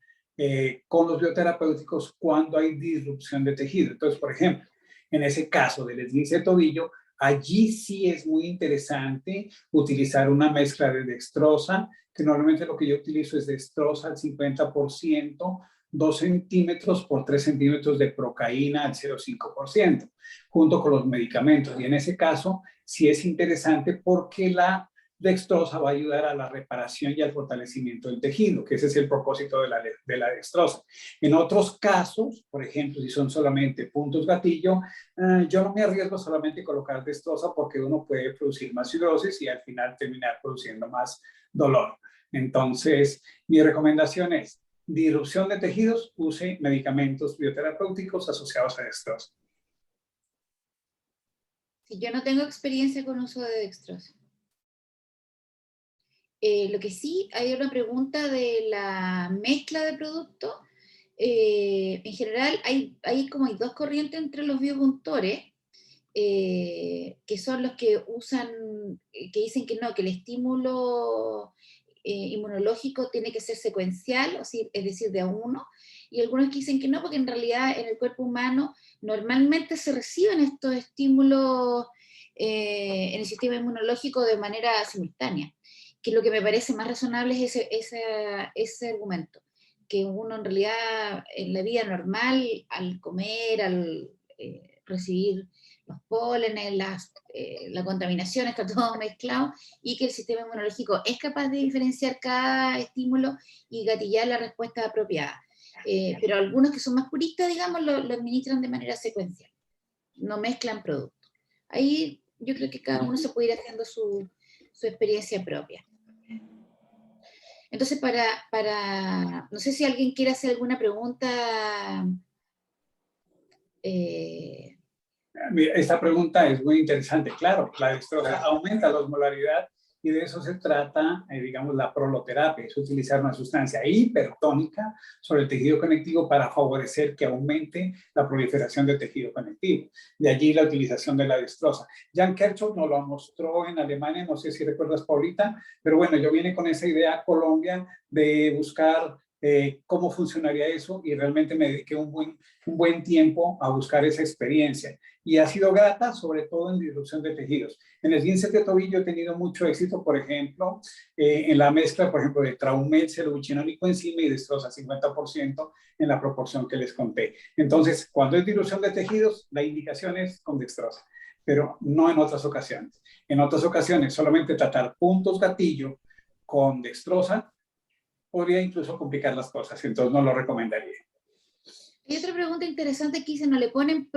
con los bioterapéuticos cuando hay disrupción de tejido. Entonces, por ejemplo, en ese caso del esguince de tobillo, allí sí es muy interesante utilizar una mezcla de dextrosa, que normalmente lo que yo utilizo es dextrosa al 50%, 2 centímetros por 3 centímetros de procaína al 0,5%, junto con los medicamentos. Y en ese caso, sí es interesante porque la dextrosa va a ayudar a la reparación y al fortalecimiento del tejido, que ese es el propósito de la dextrosa. En otros casos, por ejemplo, si son solamente puntos gatillo, yo no me arriesgo solamente a colocar dextrosa porque uno puede producir más fibrosis y al final terminar produciendo más dolor. Entonces, mi recomendación es: disrupción de tejidos, use medicamentos bioterapéuticos asociados a dextrosa. Sí, yo no tengo experiencia con uso de dextrosa. Lo que sí, hay una pregunta de la mezcla de productos. En general, hay como dos corrientes entre los biopuntores, que son los que usan, que dicen que no, que el estímulo inmunológico tiene que ser secuencial, es decir, de a uno, y algunos que dicen que no, porque en realidad en el cuerpo humano normalmente se reciben estos estímulos en el sistema inmunológico de manera simultánea, que lo que me parece más razonable es ese argumento, que uno en realidad en la vida normal, al comer, al recibir los pólenes, la contaminación, está todo mezclado, y que el sistema inmunológico es capaz de diferenciar cada estímulo y gatillar la respuesta apropiada. Pero algunos que son más puristas, digamos, lo administran de manera secuencial, no mezclan productos. Ahí yo creo que cada uno se puede ir haciendo su experiencia propia. Entonces, no sé si alguien quiere hacer alguna pregunta. Mira, esta pregunta es muy interesante. Claro, la dextrosa aumenta la osmolaridad y de eso se trata, digamos, la proloterapia, es utilizar una sustancia hipertónica sobre el tejido conectivo para favorecer que aumente la proliferación de tejido conectivo. De allí la utilización de la dextrosa. Jan Kirchhoff nos lo mostró en Alemania, no sé si recuerdas, Paulita, pero bueno, yo vine con esa idea a Colombia de buscar cómo funcionaría eso y realmente me dediqué un buen tiempo a buscar esa experiencia y ha sido grata, sobre todo en disrupción de tejidos. En el esguince de tobillo he tenido mucho éxito, por ejemplo, en la mezcla, por ejemplo, de Traumel, celubuchino, lipoenzima y dextrosa 50% en la proporción que les conté. Entonces, cuando es disrupción de tejidos, la indicación es con dextrosa, pero no en otras ocasiones. En otras ocasiones, solamente tratar puntos gatillo con dextrosa podría incluso complicar las cosas, entonces no lo recomendaría. Hay otra pregunta interesante que dice, ¿no le ponen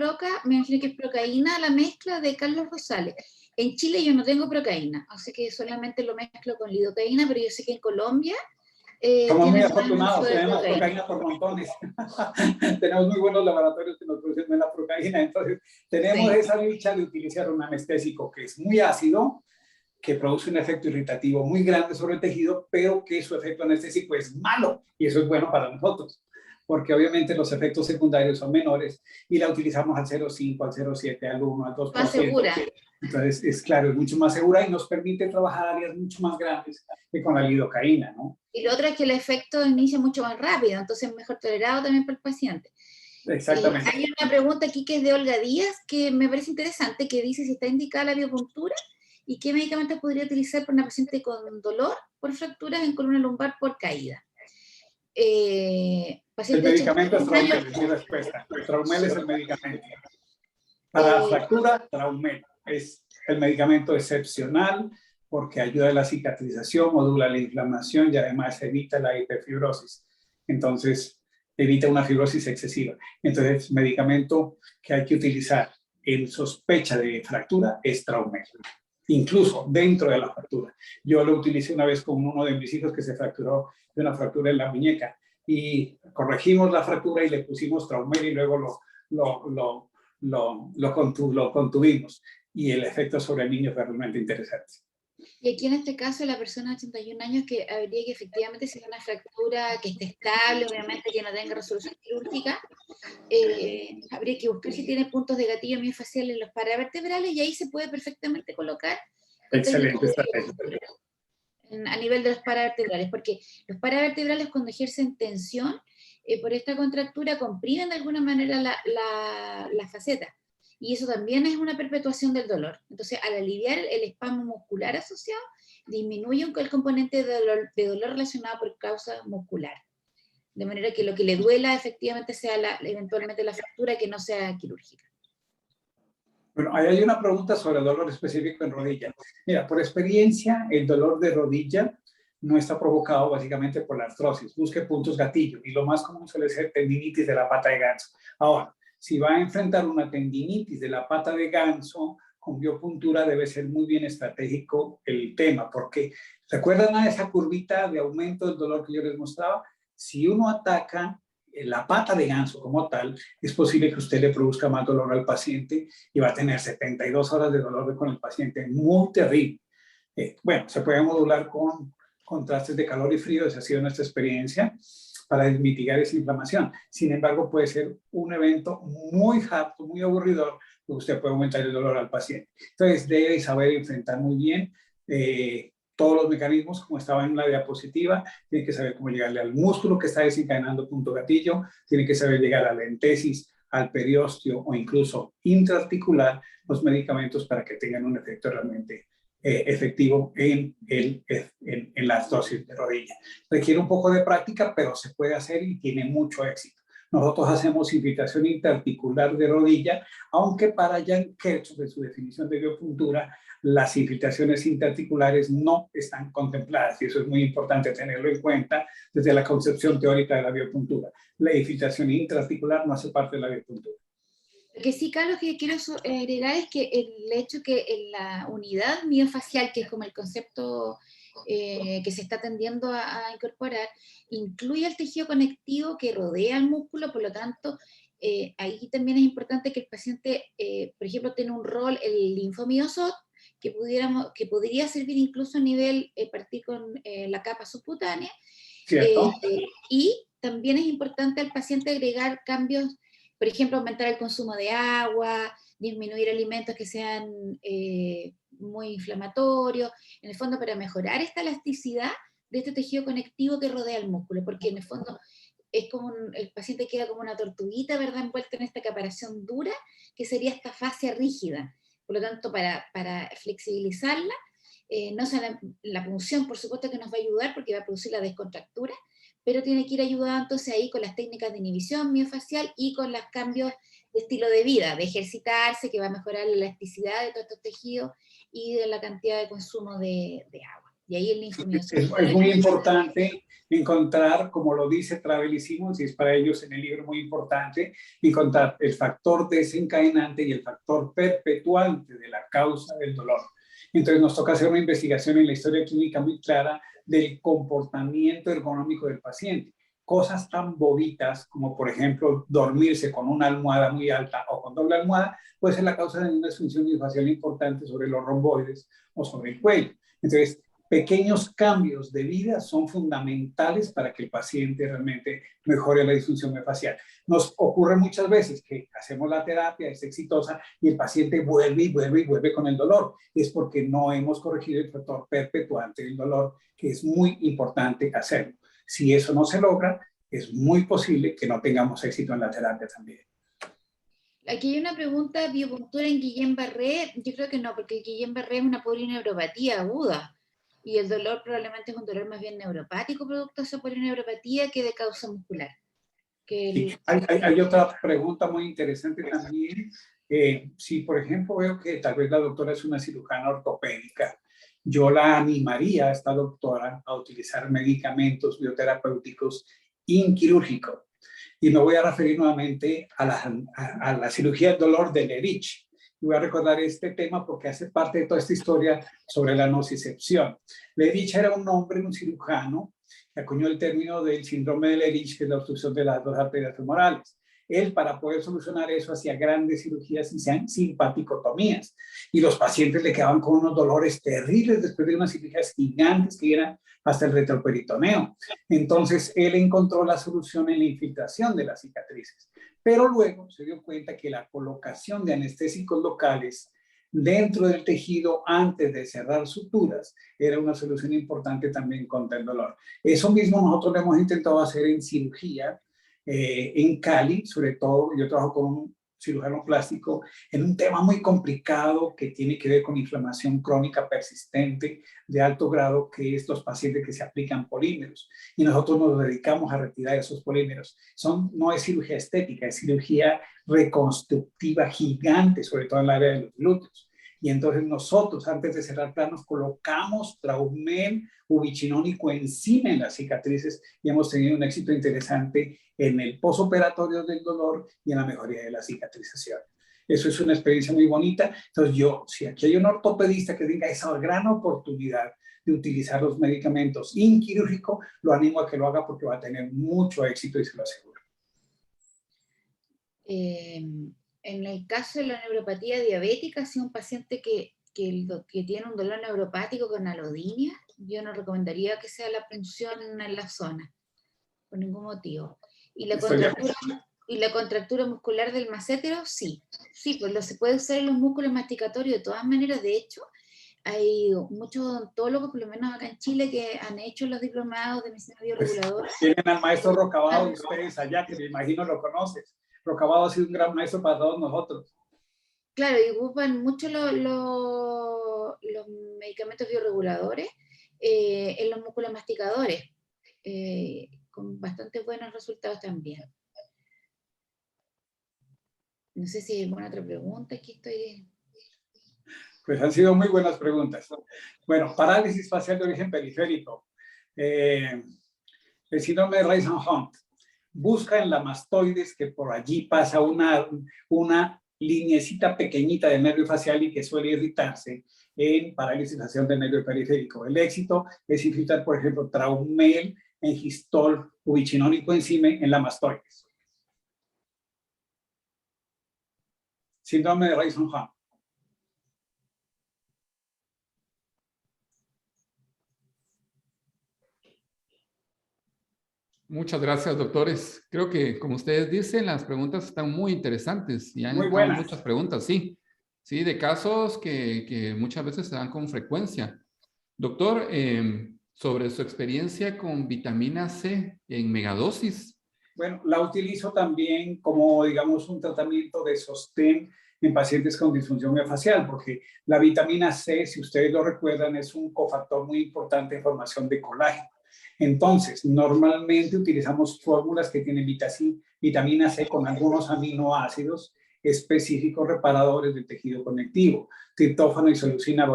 me imagino que es procaína a la mezcla de Carlos Rosales? En Chile yo no tengo procaína, así que solamente lo mezclo con lidocaína, pero yo sé que en Colombia somos muy afortunados, tenemos procaína por montones. Tenemos muy buenos laboratorios que nos producen buena procaína, entonces tenemos esa dicha de utilizar un anestésico que es muy ácido, que produce un efecto irritativo muy grande sobre el tejido, pero que su efecto anestésico es malo, y eso es bueno para nosotros. porque obviamente los efectos secundarios son menores y la utilizamos al 0,5, al 0,7, al 1, al 2%. Más segura. Entonces, es claro, es mucho más segura y nos permite trabajar áreas mucho más grandes que con la lidocaína, ¿no? Y lo otro es que el efecto inicia mucho más rápido, entonces es mejor tolerado también para el paciente. Exactamente. Y hay una pregunta aquí que es de Olga Díaz, que me parece interesante, que dice si está indicada la biopuntura y qué medicamentos podría utilizar para una paciente con dolor por fracturas en columna lumbar por caída. El Paciente de medicamento es 81 años. Traumel, es mi respuesta. El Traumel es el medicamento. Para fractura, Traumel es el medicamento excepcional porque ayuda a la cicatrización, modula la inflamación y además evita la hiperfibrosis. Entonces, evita una fibrosis excesiva. Entonces, el medicamento que hay que utilizar en sospecha de fractura es Traumel, incluso dentro de la fractura. Yo lo utilicé una vez con uno de mis hijos que se fracturó de una fractura en la muñeca y corregimos la fractura y le pusimos Traumel y luego lo contuvimos y el efecto sobre el niño fue realmente interesante. Y aquí en este caso la persona de 81 años que habría que efectivamente ser una fractura que esté estable, obviamente que no tenga resolución quirúrgica, habría que buscar si tiene puntos de gatillo miofascial en los paravertebrales y ahí se puede perfectamente colocar Excelente estrategia. a nivel de los paravertebrales, porque los paravertebrales cuando ejercen tensión por esta contractura comprimen de alguna manera la faceta. Y eso también es una perpetuación del dolor. Entonces, al aliviar el espasmo muscular asociado, disminuye el componente de dolor relacionado por causa muscular. De manera que lo que le duela efectivamente sea eventualmente la fractura, que no sea quirúrgica. Bueno, ahí hay una pregunta sobre dolor específico en rodilla. Mira, por experiencia, el dolor de rodilla no está provocado básicamente por la artrosis. Busque puntos gatillo y lo más común suele ser tendinitis de la pata de ganso. Ahora, si va a enfrentar una tendinitis de la pata de ganso, con biopuntura debe ser muy bien estratégico el tema, porque ¿recuerdan a esa curvita de aumento del dolor que yo les mostraba? Si uno ataca la pata de ganso como tal, es posible que usted le produzca más dolor al paciente y va a tener 72 horas de dolor con el paciente, muy terrible. Bueno, se puede modular con contrastes de calor y frío, esa ha sido nuestra experiencia, para mitigar esa inflamación. Sin embargo, puede ser un evento muy harto, muy aburridor, que usted puede aumentar el dolor al paciente. Entonces, debe saber enfrentar muy bien todos los mecanismos, como estaba en la diapositiva, tiene que saber cómo llegarle al músculo que está desencadenando punto gatillo, tiene que saber llegar a la entesis, al periósteo o incluso intraarticular los medicamentos para que tengan un efecto realmente efectivo en la artrosis de rodilla. Requiere un poco de práctica, pero se puede hacer y tiene mucho éxito. Nosotros hacemos infiltración interarticular de rodilla, aunque para Jan Kirchhoff, de su definición de biopuntura, las infiltraciones interarticulares no están contempladas, y eso es muy importante tenerlo en cuenta desde la concepción teórica de la biopuntura. La infiltración intraarticular no hace parte de la biopuntura. Lo que sí, Carlos, que quiero agregar es que el hecho que en la unidad miofacial, que es como el concepto que se está tendiendo a incorporar, incluye el tejido conectivo que rodea el músculo, por lo tanto, ahí también es importante que el paciente, por ejemplo, tiene un rol, el linfomiosot, que podría servir incluso a nivel, partir con la capa subcutánea. ¿Cierto? Y también es importante al paciente agregar cambios, por ejemplo, aumentar el consumo de agua, disminuir alimentos que sean muy inflamatorios, en el fondo para mejorar esta elasticidad de este tejido conectivo que rodea el músculo, porque en el fondo es como el paciente queda como una tortuguita, ¿verdad?, envuelta en esta caparación dura, que sería esta fascia rígida. Por lo tanto, para flexibilizarla, no sea la punción, por supuesto que nos va a ayudar porque va a producir la descontractura, pero tiene que ir ayudando entonces ahí con las técnicas de inhibición miofacial y con los cambios de estilo de vida, de ejercitarse, que va a mejorar la elasticidad de todos estos tejidos y de la cantidad de consumo de agua. Y ahí el linfomiosito. Es muy importante encontrar, como lo dice Travel y es para ellos en el libro muy importante, encontrar el factor desencadenante y el factor perpetuante de la causa del dolor. Entonces nos toca hacer una investigación en la historia clínica muy clara del comportamiento ergonómico del paciente. Cosas tan bobitas como, por ejemplo, dormirse con una almohada muy alta o con doble almohada puede ser la causa de una disfunción miofascial importante sobre los romboides o sobre el cuello. Entonces, pequeños cambios de vida son fundamentales para que el paciente realmente mejore la disfunción miofascial. Nos ocurre muchas veces que hacemos la terapia, es exitosa y el paciente vuelve y vuelve y vuelve con el dolor. Es porque no hemos corregido el factor perpetuante del dolor, que es muy importante hacerlo. Si eso no se logra, es muy posible que no tengamos éxito en la terapia también. Aquí hay una pregunta, biopuntura en Guillain-Barré. Yo creo que no, porque el Guillain-Barré es una polineuropatía aguda. Y el dolor probablemente es un dolor más bien neuropático, producto de esa polineuropatía, que de causa muscular. Sí, hay otra pregunta muy interesante también. Si, por ejemplo, veo que tal vez la doctora es una cirujana ortopédica, yo la animaría a esta doctora a utilizar medicamentos bioterapéuticos inquirúrgicos. Y me voy a referir nuevamente a la cirugía del dolor de Lerich. Y voy a recordar este tema porque hace parte de toda esta historia sobre la nocicepción. Lerich era un hombre, un cirujano, que acuñó el término del síndrome de Lerich, que es la obstrucción de las dos arterias femorales. Él, para poder solucionar eso, hacía grandes cirugías y simpaticotomías. Y los pacientes le quedaban con unos dolores terribles después de unas cirugías gigantes que eran hasta el retroperitoneo. Entonces, él encontró la solución en la infiltración de las cicatrices. Pero luego se dio cuenta que la colocación de anestésicos locales dentro del tejido antes de cerrar suturas era una solución importante también contra el dolor. Eso mismo nosotros lo hemos intentado hacer en cirugía, en Cali, sobre todo. Yo trabajo con un cirujano plástico en un tema muy complicado que tiene que ver con inflamación crónica persistente de alto grado, que es los pacientes que se aplican polímeros. Y nosotros nos dedicamos a retirar esos polímeros. No es cirugía estética, es cirugía reconstructiva gigante, sobre todo en el área de los glúteos. Y entonces nosotros, antes de cerrar planos, colocamos Traumel, ubiquinol y coenzima en las cicatrices y hemos tenido un éxito interesante en el posoperatorio del dolor y en la mejoría de la cicatrización. Eso es una experiencia muy bonita. Entonces si aquí hay un ortopedista que tenga esa gran oportunidad de utilizar los medicamentos inquirúrgicos, lo animo a que lo haga porque va a tener mucho éxito y se lo aseguro. En el caso de la neuropatía diabética, si un paciente que tiene un dolor neuropático con alodinia, yo no recomendaría que sea la punción en la zona, por ningún motivo. Y la contractura muscular del massétero, sí, pues se puede usar en los músculos masticatorios de todas maneras. De hecho, hay muchos odontólogos, por lo menos acá en Chile, que han hecho los diplomados de medicina bioreguladora. Tienen al maestro Rocabado, ustedes allá, que me imagino lo conoces. Rocabado ha sido un gran maestro para todos nosotros. Claro, y ocupan mucho los medicamentos bioreguladores en los músculos masticadores, con bastante buenos resultados también. No sé si hay alguna otra pregunta. Aquí estoy. Pues han sido muy buenas preguntas. Bueno, parálisis facial de origen periférico. El síndrome de Reis-Hunt. Busca en la mastoides que por allí pasa una lineecita pequeñita de nervio facial y que suele irritarse en parálisis facial del nervio periférico. El éxito es infiltrar, por ejemplo, Traumel, Engistol, ubiquinol y coenzima en la mastoides. Síndrome de Reis-Hunt. Muchas gracias, doctores. Creo que, como ustedes dicen, las preguntas están muy interesantes y han muy entrado buenas. Muchas preguntas, sí. Sí, de casos que muchas veces se dan con frecuencia. Doctor, sobre su experiencia con vitamina C en megadosis. Bueno, la utilizo también como, digamos, un tratamiento de sostén en pacientes con disfunción miofascial, porque la vitamina C, si ustedes lo recuerdan, es un cofactor muy importante en formación de colágeno. Entonces, normalmente utilizamos fórmulas que tienen vitamina C con algunos aminoácidos específicos reparadores del tejido conectivo, triptófano, isoleucina,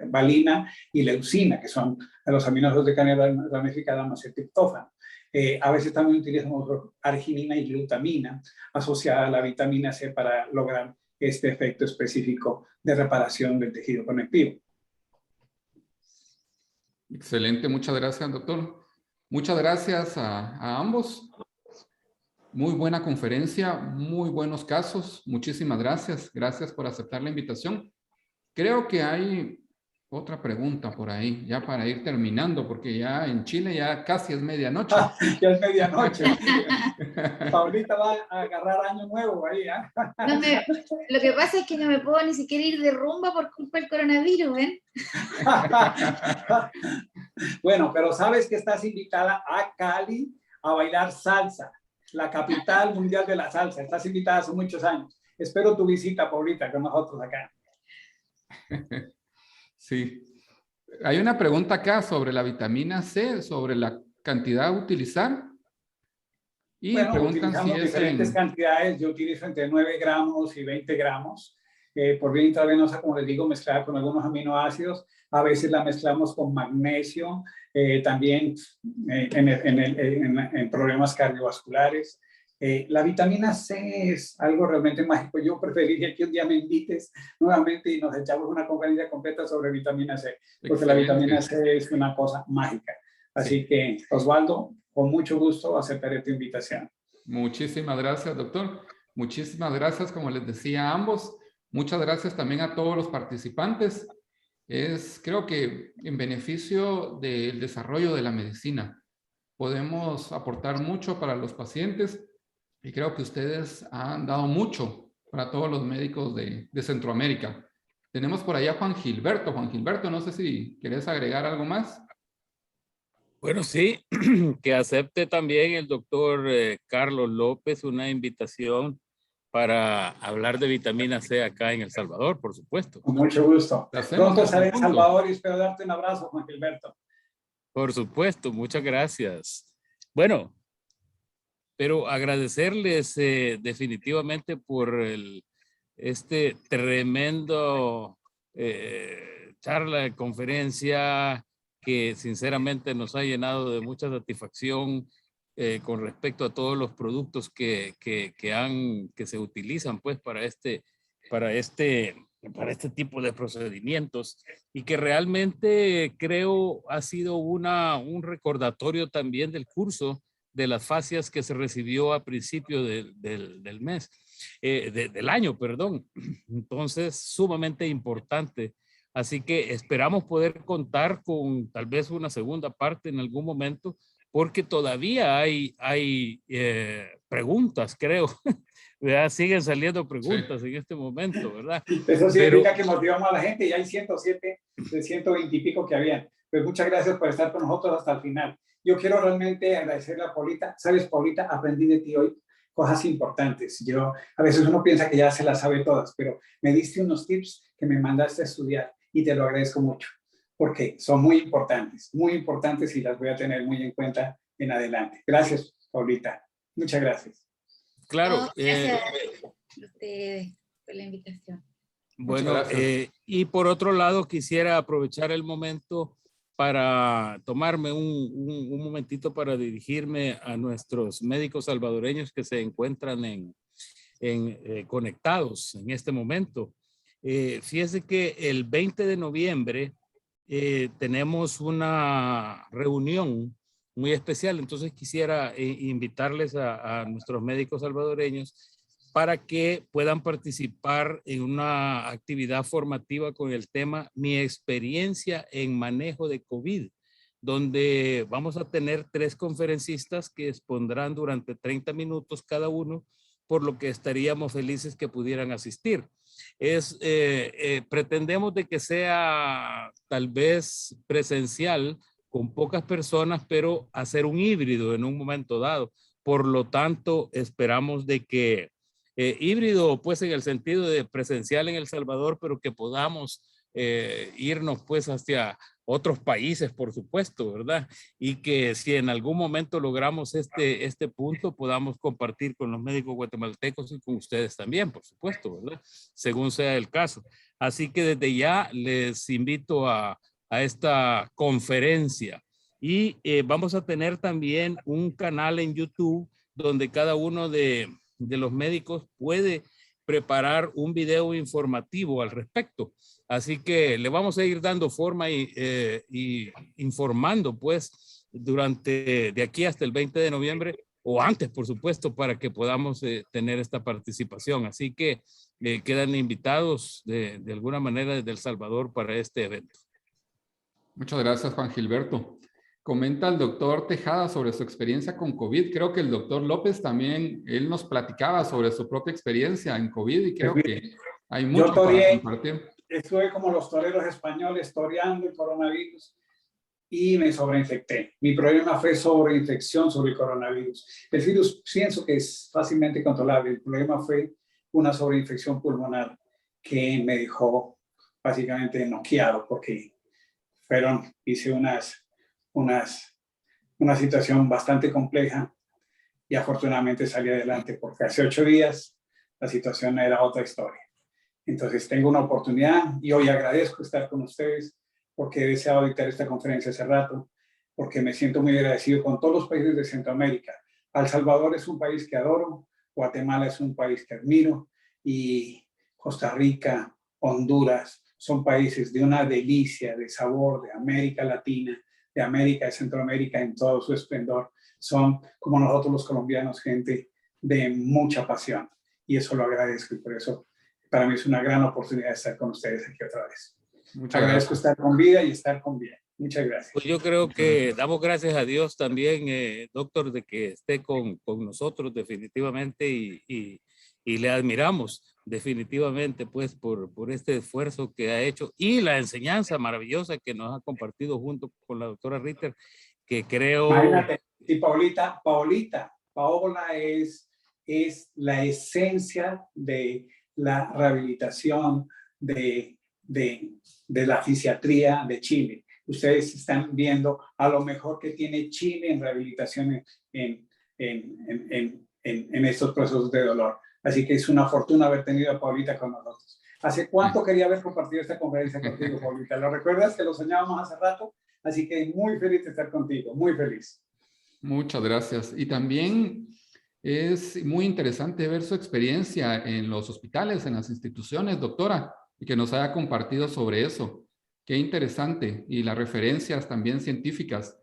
valina y leucina, que son los aminoácidos de cadena ramificada más el triptófano. A veces también utilizamos arginina y glutamina asociada a la vitamina C para lograr este efecto específico de reparación del tejido conectivo. Excelente, muchas gracias, doctor. Muchas gracias a ambos. Muy buena conferencia, muy buenos casos. Muchísimas gracias. Gracias por aceptar la invitación. Creo que hay otra pregunta por ahí, ya para ir terminando, porque ya en Chile ya casi es medianoche. Ya es medianoche. Paulita va a agarrar año nuevo ahí, ¿eh? No lo que pasa es que no me puedo ni siquiera ir de rumba por culpa del coronavirus, ¿ven? Bueno, pero sabes que estás invitada a Cali a bailar salsa, la capital mundial de la salsa. Estás invitada hace muchos años. Espero tu visita, Paulita, con nosotros acá. Sí. Hay una pregunta acá sobre la vitamina C, sobre la cantidad a utilizar. Y Bueno, preguntan si utilizamos es diferentes cantidades. Yo utilizo entre 9 gramos y 20 gramos por vía intravenosa, como les digo, mezclada con algunos aminoácidos. A veces la mezclamos con magnesio, también en problemas cardiovasculares. La vitamina C es algo realmente mágico. Yo preferiría que un día me invites nuevamente y nos echamos una conferencia completa sobre vitamina C, porque la vitamina C es una cosa mágica. Así que, Osvaldo, con mucho gusto aceptaré tu invitación. Muchísimas gracias, doctor. Muchísimas gracias, como les decía a ambos. Muchas gracias también a todos los participantes. Creo que en beneficio del desarrollo de la medicina podemos aportar mucho para los pacientes y creo que ustedes han dado mucho para todos los médicos de Centroamérica. Tenemos por allá a Juan Gilberto. Juan Gilberto, no sé si querés agregar algo más. Bueno, sí, que acepte también el doctor Carlos López una invitación para hablar de vitamina C acá en El Salvador, por supuesto. Con mucho gusto. Pronto estaré en Salvador y espero darte un abrazo, Juan Gilberto. Por supuesto, muchas gracias. Bueno, pero agradecerles definitivamente por este tremendo charla de conferencia que sinceramente nos ha llenado de mucha satisfacción con respecto a todos los productos que se utilizan pues para este tipo de procedimientos y que realmente creo ha sido un recordatorio también del curso de las fascias que se recibió a principio del mes, del año, perdón. Entonces, sumamente importante. Así que esperamos poder contar con tal vez una segunda parte en algún momento, porque todavía hay preguntas, creo. ¿Verdad? Siguen saliendo preguntas en este momento, ¿verdad? Eso significa que motivamos a la gente y hay 107 de 120 y pico que habían. Pues muchas gracias por estar con nosotros hasta el final. Yo quiero realmente agradecerle a Paulita. Sabes, Paulita, aprendí de ti hoy cosas importantes. A veces uno piensa que ya se las sabe todas, pero me diste unos tips que me mandaste a estudiar y te lo agradezco mucho, porque son muy importantes y las voy a tener muy en cuenta en adelante. Gracias, Paulita. Muchas gracias. Claro. Gracias a ustedes por la invitación. Bueno, y por otro lado, quisiera aprovechar el momento para tomarme un momentito para dirigirme a nuestros médicos salvadoreños que se encuentran conectados en este momento. Fíjese que el 20 de noviembre tenemos una reunión muy especial, entonces quisiera invitarles a nuestros médicos salvadoreños para que puedan participar en una actividad formativa con el tema Mi experiencia en manejo de COVID, donde vamos a tener 3 conferencistas que expondrán durante 30 minutos cada uno, por lo que estaríamos felices que pudieran asistir. Pretendemos de que sea tal vez presencial con pocas personas, pero hacer un híbrido en un momento dado. Por lo tanto, esperamos de que híbrido, pues en el sentido de presencial en El Salvador, pero que podamos irnos pues hacia otros países, por supuesto, ¿verdad? Y que si en algún momento logramos este punto, podamos compartir con los médicos guatemaltecos y con ustedes también, por supuesto, ¿verdad? Según sea el caso. Así que desde ya les invito a esta conferencia. Y vamos a tener también un canal en YouTube donde cada uno de los médicos puede preparar un video informativo al respecto. Así que le vamos a ir dando forma y informando pues de aquí hasta el 20 de noviembre o antes, por supuesto, para que podamos tener esta participación. Así que quedan invitados de alguna manera desde El Salvador para este evento. Muchas gracias, Juan Gilberto. Comenta el doctor Tejada sobre su experiencia con COVID. Creo que el doctor López también, él nos platicaba sobre su propia experiencia en COVID y creo que hay mucho para compartir. Estuve como los toreros españoles toreando el coronavirus y me sobreinfecté. Mi problema fue sobreinfección sobre el coronavirus. El virus pienso que es fácilmente controlable. El problema fue una sobreinfección pulmonar que me dejó básicamente noqueado porque hice una situación bastante compleja y afortunadamente salí adelante porque hace 8 días la situación era otra historia. Entonces tengo una oportunidad y hoy agradezco estar con ustedes porque he deseado dictar esta conferencia hace rato, porque me siento muy agradecido con todos los países de Centroamérica. El Salvador es un país que adoro, Guatemala es un país que admiro y Costa Rica, Honduras, son países de una delicia, de sabor, de América Latina, de América, de Centroamérica en todo su esplendor. Son, como nosotros los colombianos, gente de mucha pasión. Y eso lo agradezco y por eso para mí es una gran oportunidad estar con ustedes aquí otra vez. Agradezco estar con vida y estar con bien. Muchas gracias. Pues yo creo que damos gracias a Dios también, doctor, de que esté con nosotros definitivamente y le admiramos definitivamente pues por este esfuerzo que ha hecho y la enseñanza maravillosa que nos ha compartido junto con la doctora Ritter, que creo... Imagínate, y Paola es la esencia de la rehabilitación de la fisiatría de Chile. Ustedes están viendo a lo mejor que tiene Chile en rehabilitación en estos procesos de dolor. Así que es una fortuna haber tenido a Paulita con nosotros. ¿Hace cuánto quería haber compartido esta conferencia contigo, Paulita? ¿Lo recuerdas que lo soñábamos hace rato? Así que muy feliz de estar contigo, muy feliz. Muchas gracias. Y también es muy interesante ver su experiencia en los hospitales, en las instituciones, doctora, y que nos haya compartido sobre eso. Qué interesante. Y las referencias también científicas.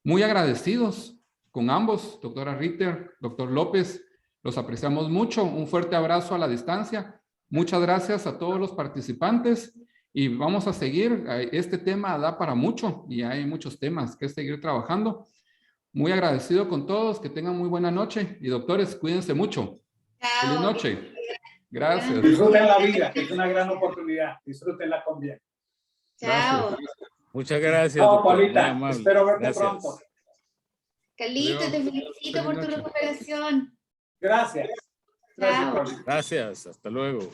Muy agradecidos con ambos, doctora Ritter, doctor López. Los apreciamos mucho. Un fuerte abrazo a la distancia. Muchas gracias a todos los participantes y vamos a seguir. Este tema da para mucho y hay muchos temas que seguir trabajando. Muy agradecido con todos. Que tengan muy buena noche y doctores, cuídense mucho. Chao. Feliz noche. Gracias. Disfruten la vida, que es una gran oportunidad. Disfrútenla con bien. Chao. Gracias. Muchas gracias, Chao, doctor. Muy Paulita. amable. Espero verte Gracias. pronto. Carlito, te felicito por tu recuperación. Gracias. Gracias, Chao. Paulita. Gracias. Hasta luego.